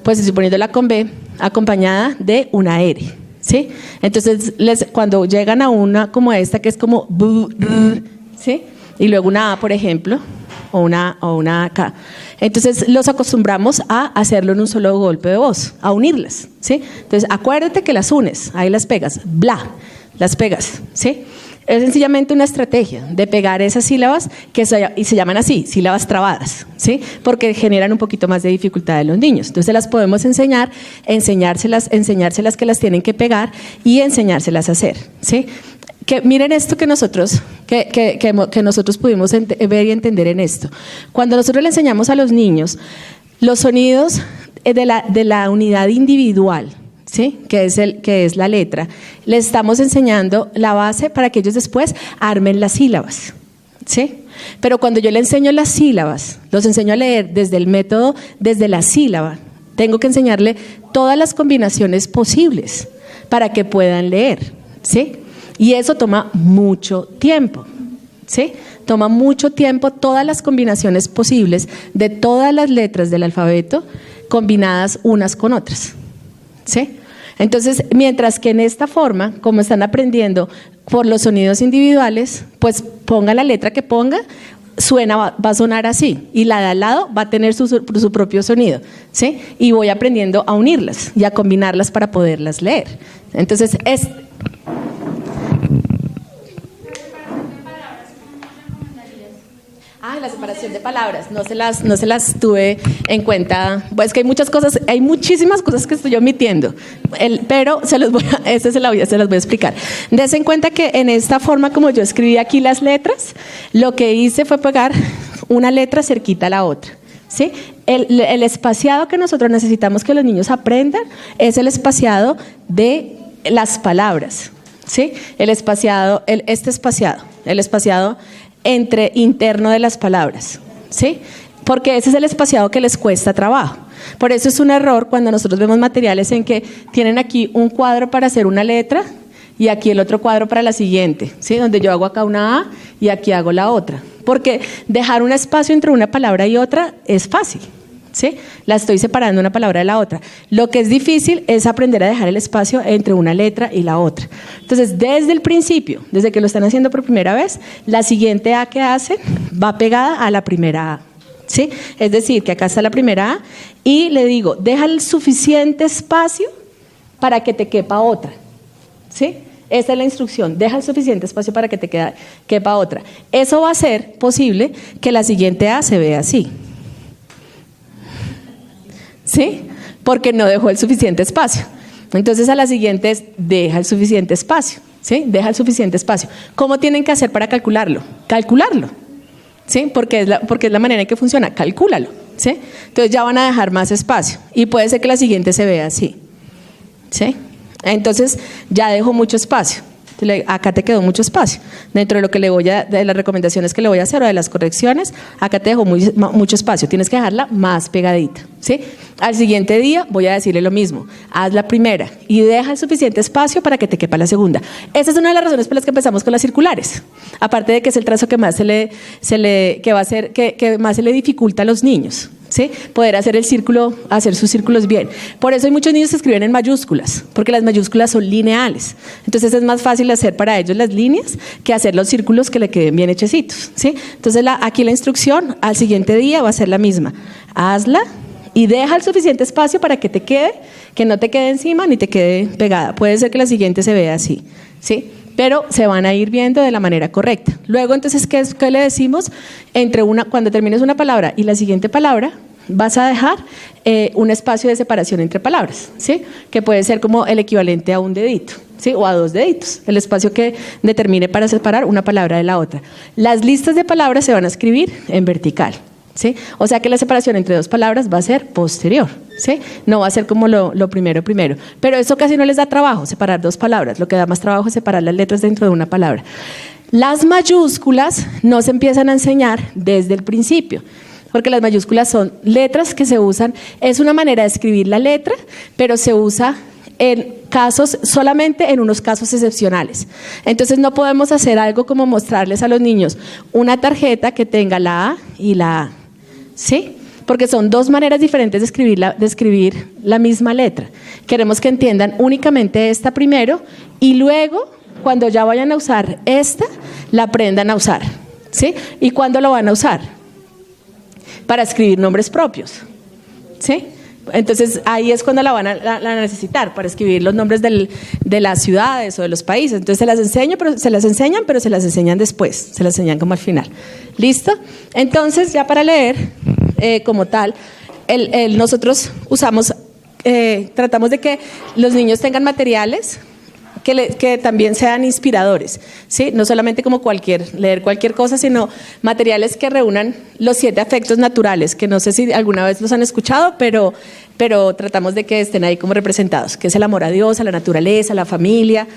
pues suponiéndola con B, acompañada de una R, ¿sí? Entonces, cuando llegan a una como esta, que es como B, R, ¿sí? Y luego una A, por ejemplo, o una K. Entonces los acostumbramos a hacerlo en un solo golpe de voz, a unirlas, ¿sí? Entonces acuérdate que las unes, ahí las pegas, bla, las pegas, ¿sí? Es sencillamente una estrategia de pegar esas sílabas y se llaman así, sílabas trabadas, ¿sí? Porque generan un poquito más de dificultad en los niños. Entonces las podemos enseñárselas que las tienen que pegar y enseñárselas a hacer, ¿sí? Que miren esto que nosotros pudimos ver y entender en esto. Cuando nosotros le enseñamos a los niños los sonidos de la unidad individual, ¿sí? que es la letra, les estamos enseñando la base para que ellos después armen las sílabas, ¿sí? Pero cuando yo le enseño las sílabas, los enseño a leer desde el método, desde la sílaba, tengo que enseñarle todas las combinaciones posibles para que puedan leer, ¿sí? Y eso toma mucho tiempo, ¿sí? Toma mucho tiempo todas las combinaciones posibles de todas las letras del alfabeto combinadas unas con otras, ¿sí? Entonces, mientras que en esta forma, como están aprendiendo por los sonidos individuales, pues ponga la letra que ponga, va a sonar así, y la de al lado va a tener su propio sonido, ¿sí? Y voy aprendiendo a unirlas y a combinarlas para poderlas leer. Entonces, la separación de palabras, no se las tuve en cuenta, pues que hay muchísimas cosas que estoy omitiendo, pero se las voy a explicar. Dense en cuenta que en esta forma como yo escribí aquí las letras, lo que hice fue pegar una letra cerquita a la otra, ¿sí? El espaciado que nosotros necesitamos que los niños aprendan es el espaciado de las palabras, ¿sí? El espaciado entre interno de las palabras, ¿sí? Porque ese es el espaciado que les cuesta trabajo. Por eso es un error cuando nosotros vemos materiales en que tienen aquí un cuadro para hacer una letra y aquí el otro cuadro para la siguiente, ¿sí? Donde yo hago acá una A y aquí hago la otra. Porque dejar un espacio entre una palabra y otra es fácil, ¿sí? La estoy separando una palabra de la otra. Lo que es difícil es aprender a dejar el espacio entre una letra y la otra. Entonces, desde el principio, desde que lo están haciendo por primera vez, la siguiente A que hacen va pegada a la primera A, ¿sí? Es decir, que acá está la primera A y le digo, deja el suficiente espacio para que te quepa otra, ¿sí? Esta es la instrucción, deja el suficiente espacio para que te quepa otra. Eso va a hacer posible que la siguiente A se vea así, ¿sí? Porque no dejó el suficiente espacio. Entonces a la siguiente es, deja el suficiente espacio, ¿sí? Deja el suficiente espacio. ¿Cómo tienen que hacer para calcularlo? Calcularlo, ¿sí? Porque es la manera en que funciona, calcúlalo, ¿sí? Entonces ya van a dejar más espacio y puede ser que la siguiente se vea así, ¿sí? Entonces ya dejo mucho espacio. Acá te quedó mucho espacio. Dentro de lo que de las recomendaciones que le voy a hacer o de las correcciones, acá te dejo mucho espacio. Tienes que dejarla más pegadita, ¿sí? Al siguiente día voy a decirle lo mismo. Haz la primera y deja el suficiente espacio para que te quepa la segunda. Esa es una de las razones por las que empezamos con las circulares. Aparte de que es el trazo que más que más se le dificulta a los niños, ¿sí? Poder hacer el círculo, hacer sus círculos bien. Por eso hay muchos niños que escriben en mayúsculas, porque las mayúsculas son lineales. Entonces es más fácil hacer para ellos las líneas que hacer los círculos que le queden bien hechecitos, ¿sí? Entonces aquí la instrucción al siguiente día va a ser la misma. Hazla y deja el suficiente espacio para que te quede, que no te quede encima ni te quede pegada. Puede ser que la siguiente se vea así, ¿sí? Pero se van a ir viendo de la manera correcta. Luego, entonces, ¿qué le decimos? Cuando termines una palabra y la siguiente palabra, vas a dejar un espacio de separación entre palabras, ¿sí? Que puede ser como el equivalente a un dedito, ¿sí? O a 2 deditos, el espacio que determine para separar una palabra de la otra. Las listas de palabras se van a escribir en vertical, ¿sí? O sea que la separación entre 2 palabras va a ser posterior, ¿sí? No va a ser como lo primero. Pero eso casi no les da trabajo, separar 2 palabras. Lo que da más trabajo es separar las letras dentro de una palabra. Las mayúsculas no se empiezan a enseñar desde el principio, porque las mayúsculas son letras que se usan, es una manera de escribir la letra, pero se usa solamente en unos casos excepcionales. Entonces no podemos hacer algo como mostrarles a los niños una tarjeta que tenga la A y la A, ¿sí? Porque son 2 maneras diferentes de escribir la misma letra. Queremos que entiendan únicamente esta primero y luego, cuando ya vayan a usar esta, la aprendan a usar, ¿sí? ¿Y cuándo lo van a usar? Para escribir nombres propios, ¿sí? Entonces ahí es cuando la van a necesitar para escribir los nombres de las ciudades o de los países. Entonces se las enseñan, pero se las enseñan después, se las enseñan como al final. ¿Listo? Entonces ya para leer como tal, nosotros tratamos de que los niños tengan materiales que también sean inspiradores, ¿sí? No solamente como leer cualquier cosa, sino materiales que reúnan los 7 afectos naturales, que no sé si alguna vez los han escuchado, pero tratamos de que estén ahí como representados, que es el amor a Dios, a la naturaleza, a la familia,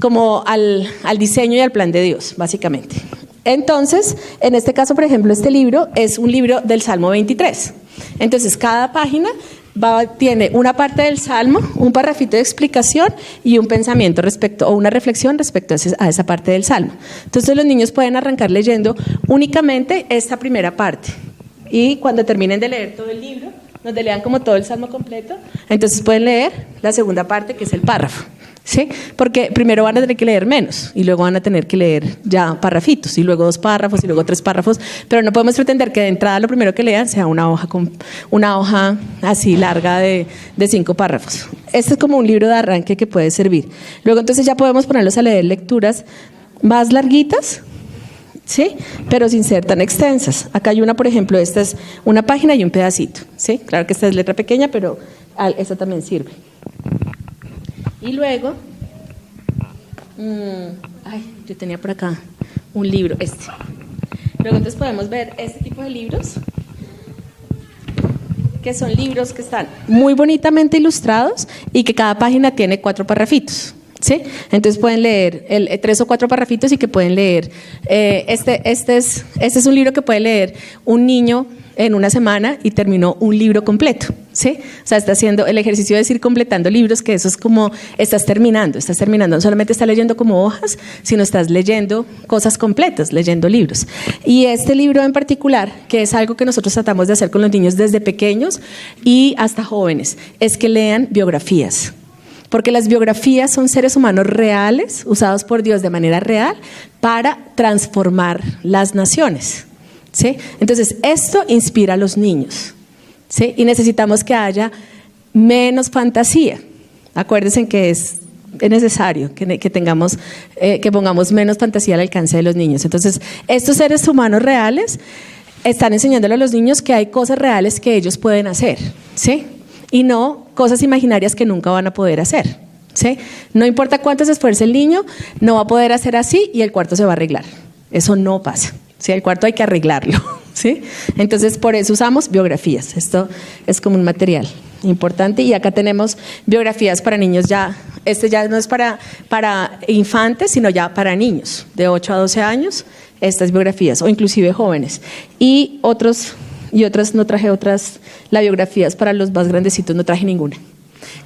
como al diseño y al plan de Dios, básicamente. Entonces, en este caso, por ejemplo, este libro es un libro del Salmo 23. Entonces, cada página tiene una parte del Salmo, un parrafito de explicación y un pensamiento o una reflexión respecto a esa parte del Salmo. Entonces los niños pueden arrancar leyendo únicamente esta primera parte y cuando terminen de leer todo el libro, donde lean como todo el Salmo completo, entonces pueden leer la segunda parte, que es el párrafo, ¿sí? Porque primero van a tener que leer menos y luego van a tener que leer ya parrafitos y luego 2 párrafos y luego 3 párrafos, pero no podemos pretender que de entrada lo primero que lean sea una hoja así larga de 5 párrafos. Este es como un libro de arranque que puede servir. Luego entonces ya podemos ponerlos a leer lecturas más larguitas, ¿sí? Pero sin ser tan extensas. Acá hay una, por ejemplo, esta es una página y un pedacito, ¿sí? Claro que esta es letra pequeña, pero esta también sirve. Y luego, yo tenía por acá un libro, Luego entonces podemos ver este tipo de libros, que son libros que están muy bonitamente ilustrados y que cada página tiene 4 parrafitos, ¿sí? Entonces pueden leer 3 o 4 parrafitos y que pueden leer. Este es un libro que puede leer un niño en una semana y terminó un libro completo, ¿sí? O sea, está haciendo el ejercicio de ir completando libros, que eso es como estás terminando, no solamente estás leyendo como hojas, sino estás leyendo cosas completas, leyendo libros. Y este libro en particular, que es algo que nosotros tratamos de hacer con los niños desde pequeños y hasta jóvenes, es que lean biografías. Porque las biografías son seres humanos reales, usados por Dios de manera real, para transformar las naciones, ¿sí? Entonces, esto inspira a los niños, ¿sí? Y necesitamos que haya menos fantasía. Acuérdense que es necesario que pongamos menos fantasía al alcance de los niños. Entonces, estos seres humanos reales están enseñándole a los niños que hay cosas reales que ellos pueden hacer, ¿sí? Y no cosas imaginarias que nunca van a poder hacer, ¿sí? No importa cuánto se esfuerce el niño, no va a poder hacer así y el cuarto se va a arreglar. Eso no pasa, ¿sí? El cuarto hay que arreglarlo, ¿sí? Entonces, por eso usamos biografías. Esto es como un material importante. Y acá tenemos biografías para niños ya. Este ya no es para infantes, sino ya para niños de 8 a 12 años, estas biografías, o inclusive jóvenes. Y otras, no traje otras, las biografías para los más grandecitos, no traje ninguna.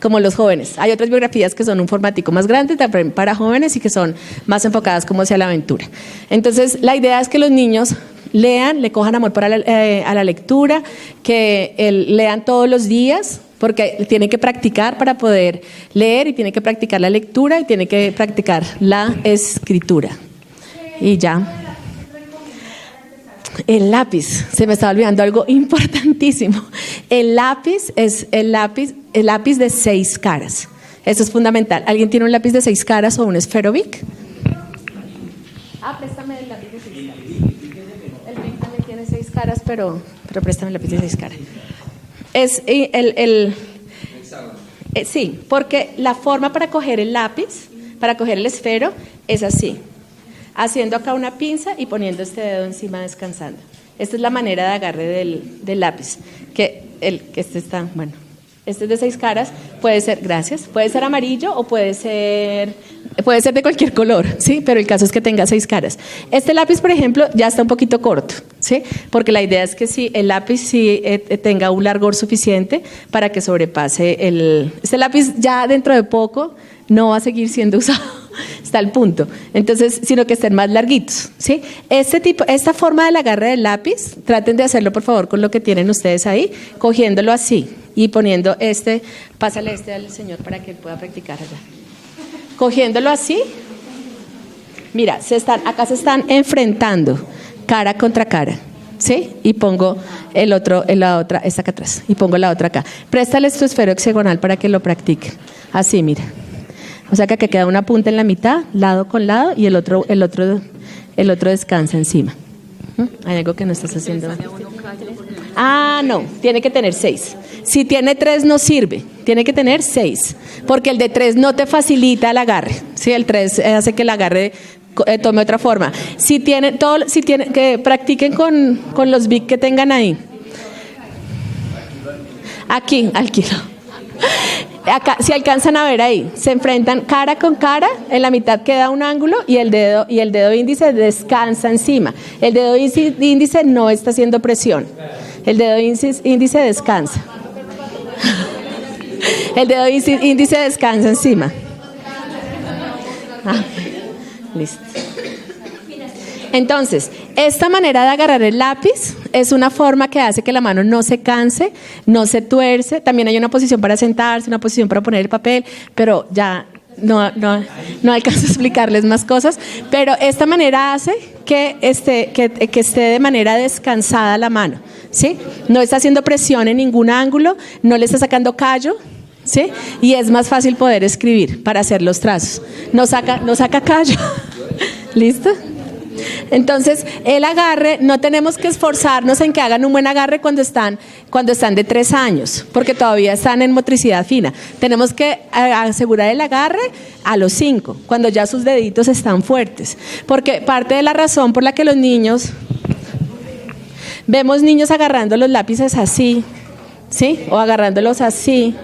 Como los jóvenes. Hay otras biografías que son un formatico más grande para jóvenes y que son más enfocadas como hacia la aventura. Entonces, la idea es que los niños lean, le cojan amor a la lectura, que lean todos los días, porque tienen que practicar para poder leer, y tienen que practicar la lectura y tienen que practicar la escritura. Y ya. El lápiz, se me estaba olvidando algo importantísimo. El lápiz es el lápiz de 6 caras. Eso es fundamental. ¿Alguien tiene un lápiz de 6 caras o un Esferovic? Préstame el lápiz de 6 caras. El Vic también tiene 6 caras, pero préstame el lápiz de 6 caras. Es sí, porque la forma para coger el lápiz, para coger el esfero, es así. Haciendo acá una pinza y poniendo este dedo encima descansando. Esta es la manera de agarre del lápiz. Que este está, bueno, este es de 6 caras, puede ser, gracias, puede ser amarillo o puede ser de cualquier color, ¿sí? Pero el caso es que tenga 6 caras. Este lápiz, por ejemplo, ya está un poquito corto, ¿sí? Porque la idea es que el lápiz tenga un largor suficiente para que sobrepase este lápiz ya dentro de poco no va a seguir siendo usado, está al punto. Entonces, sino que estén más larguitos, ¿sí? Esta forma del agarre del lápiz, traten de hacerlo por favor con lo que tienen ustedes ahí, cogiéndolo así y poniendo pásale al señor para que él pueda practicar allá. Cogiéndolo así, mira, acá se están enfrentando cara contra cara, ¿sí? Y pongo la otra, esta acá atrás, y pongo la otra acá. Préstales tu esfero hexagonal para que lo practique. Así, mira. O sea que aquí queda una punta en la mitad, lado con lado, y el otro descansa encima. ¿Hay algo que no estás haciendo? No, tiene que tener 6. Si tiene 3 no sirve, tiene que tener 6, porque el de 3 no te facilita el agarre, ¿sí? El 3 hace que el agarre tome otra forma. Que practiquen con los Vic que tengan ahí. Aquí, al kilo. Acá, si alcanzan a ver ahí, se enfrentan cara con cara, en la mitad queda un ángulo y el dedo índice descansa encima. El dedo índice no está haciendo presión. El dedo índice descansa. El dedo índice descansa encima. Listo. Entonces, esta manera de agarrar el lápiz es una forma que hace que la mano no se canse, no se tuerce. También hay una posición para sentarse, una posición para poner el papel, pero ya no alcanzo a explicarles más cosas. Pero esta manera hace que esté de manera descansada la mano, ¿sí? No está haciendo presión en ningún ángulo, no le está sacando callo, ¿sí? Y es más fácil poder escribir para hacer los trazos. No saca callo. ¿Listo? Entonces, el agarre, no tenemos que esforzarnos en que hagan un buen agarre cuando están de 3 años, porque todavía están en motricidad fina. Tenemos que asegurar el agarre a los 5, cuando ya sus deditos están fuertes. Porque parte de la razón por la que vemos niños agarrando los lápices así, ¿sí? O agarrándolos así.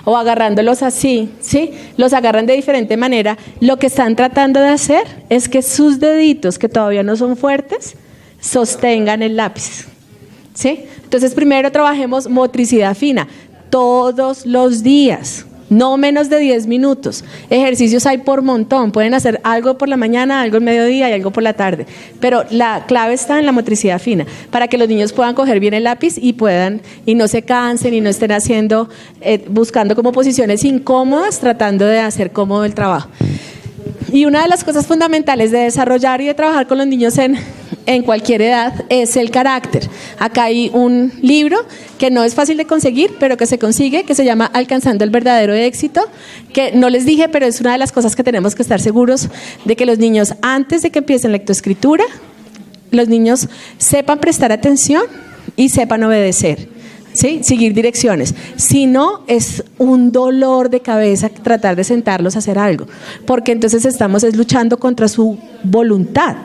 O agarrándolos así, ¿sí? Los agarran de diferente manera. Lo que están tratando de hacer es que sus deditos, que todavía no son fuertes, sostengan el lápiz, ¿sí? Entonces, primero trabajemos motricidad fina, todos los días. No menos de 10 minutos. Ejercicios hay por montón. Pueden hacer algo por la mañana, algo al mediodía y algo por la tarde. Pero la clave está en la motricidad fina, para que los niños puedan coger bien el lápiz y no se cansen y no estén buscando como posiciones incómodas, tratando de hacer cómodo el trabajo. Y una de las cosas fundamentales de desarrollar y de trabajar con los niños en cualquier edad es el carácter. Acá hay un libro que no es fácil de conseguir, pero que se consigue, que se llama Alcanzando el verdadero éxito, que no les dije, pero es una de las cosas que tenemos que estar seguros de que los niños, antes de que empiecen lectoescritura, los niños sepan prestar atención y sepan obedecer. ¿Sí? Seguir direcciones. Si no, es un dolor de cabeza tratar de sentarlos a hacer algo, porque entonces estamos luchando contra su voluntad,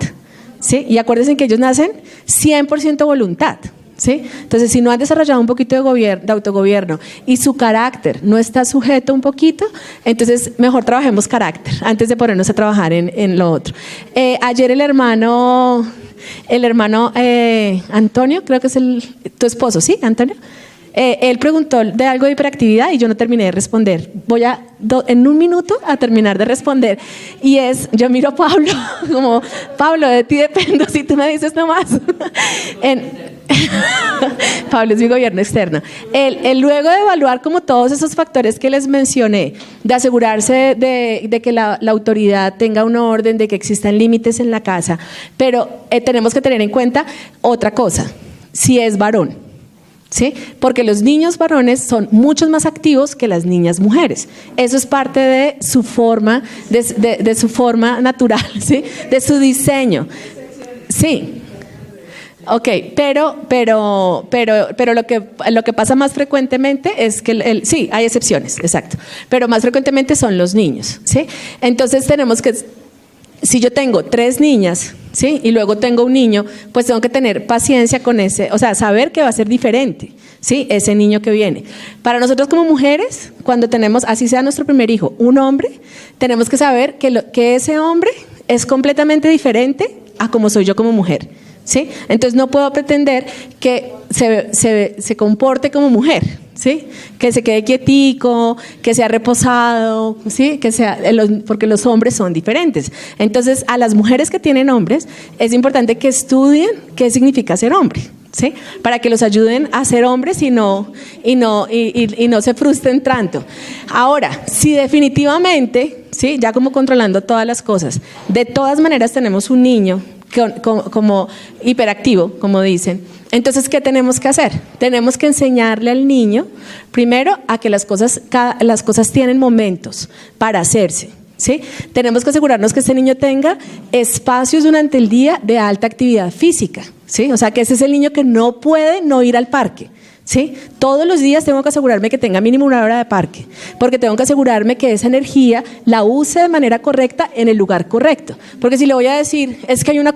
¿sí? Y acuérdense que ellos nacen 100% voluntad, ¿sí? Entonces, si no han desarrollado un poquito de autogobierno y su carácter no está sujeto un poquito, entonces mejor trabajemos carácter antes de ponernos a trabajar en lo otro. Ayer el hermano Antonio, creo que es tu esposo, ¿sí, Antonio? Él preguntó de algo de hiperactividad y yo no terminé de responder. Voy en un minuto a terminar de responder. Y yo miro a Pablo como, Pablo, de ti dependo si tú me dices nomás. Pablo es mi gobierno externo. Él luego de evaluar como todos esos factores que les mencioné, de asegurarse de que la autoridad tenga un orden, de que existan límites en la casa, pero tenemos que tener en cuenta otra cosa, si es varón. ¿Sí? Porque los niños varones son muchos más activos que las niñas mujeres. Eso es parte de su forma, de su forma natural, ¿sí? De su diseño. Sí. Ok, pero lo que pasa más frecuentemente es que sí, hay excepciones, exacto. Pero más frecuentemente son los niños, ¿sí? Entonces tenemos que, si yo tengo 3 niñas, ¿sí? Y luego tengo un niño, pues tengo que tener paciencia con saber que va a ser diferente, ¿sí? Ese niño que viene. Para nosotros como mujeres, cuando tenemos, así sea nuestro primer hijo, un hombre, tenemos que saber que ese hombre es completamente diferente a como soy yo como mujer, ¿sí? Entonces no puedo pretender que se comporte como mujer, ¿sí? Que se quede quietico, que sea reposado, ¿sí? Porque los hombres son diferentes. Entonces, a las mujeres que tienen hombres, es importante que estudien qué significa ser hombre, ¿sí? Para que los ayuden a ser hombres y no se frustren tanto. Ahora, si definitivamente, ¿sí? Ya como controlando todas las cosas, de todas maneras tenemos un niño como hiperactivo, como dicen. Entonces, ¿qué tenemos que hacer? Tenemos que enseñarle al niño, primero, a que las cosas tienen momentos para hacerse, ¿sí? Tenemos que asegurarnos que este niño tenga espacios durante el día de alta actividad física, ¿sí? O sea, que ese es el niño que no puede no ir al parque, ¿sí? Todos los días tengo que asegurarme que tenga mínimo 1 hora de parque, porque tengo que asegurarme que esa energía la use de manera correcta en el lugar correcto. Porque si le voy a decir, es que hay una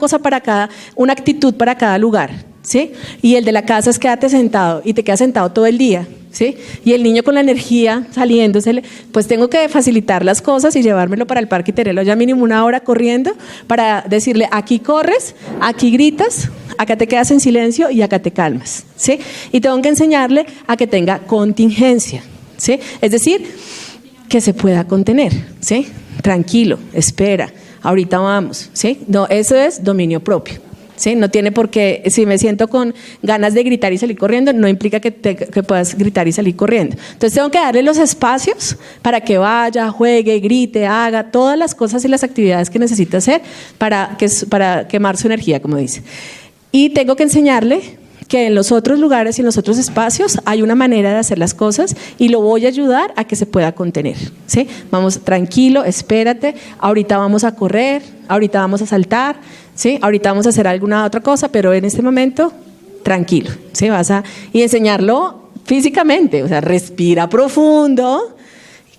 actitud para cada lugar, ¿sí? Y el de la casa es quédate sentado y te quedas sentado todo el día, ¿sí? Y el niño con la energía saliéndosele, pues tengo que facilitar las cosas y llevármelo para el parque y tenerlo ya mínimo 1 hora corriendo para decirle, aquí corres, aquí gritas, acá te quedas en silencio y acá te calmas, ¿sí? Y tengo que enseñarle a que tenga contingencia, ¿sí? Es decir, que se pueda contener, ¿sí? Tranquilo, espera, ahorita vamos, ¿sí? No, eso es dominio propio. ¿Sí? No tiene por qué, si me siento con ganas de gritar y salir corriendo, no implica que puedas gritar y salir corriendo. Entonces tengo que darle los espacios para que vaya, juegue, grite, haga todas las cosas y las actividades que necesita hacer para quemar su energía, como dice. Y tengo que enseñarle que en los otros lugares y en los otros espacios hay una manera de hacer las cosas y lo voy a ayudar a que se pueda contener, ¿sí? Vamos, tranquilo, espérate, ahorita vamos a correr, ahorita vamos a saltar, ¿sí? Ahorita vamos a hacer alguna otra cosa, pero en este momento, tranquilo, ¿sí? Y enseñarlo físicamente, o sea, respira profundo,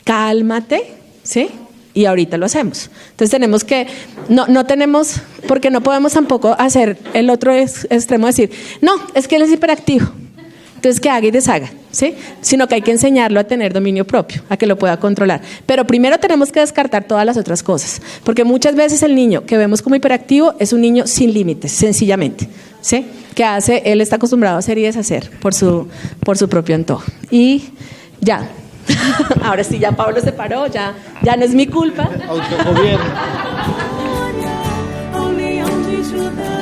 cálmate, ¿sí? Y ahorita lo hacemos. Entonces tenemos que, no tenemos, porque no podemos tampoco hacer el otro extremo, decir, no, es que él es hiperactivo, entonces que haga y deshaga, ¿sí? Sino que hay que enseñarlo a tener dominio propio, a que lo pueda controlar. Pero primero tenemos que descartar todas las otras cosas, porque muchas veces el niño que vemos como hiperactivo es un niño sin límites, sencillamente, ¿sí? Que hace, él está acostumbrado a hacer y deshacer por su propio antojo. Y ya. Ahora sí, ya Pablo se paró, ya no es mi culpa. Autogobierno. Olha, onde te ajudar.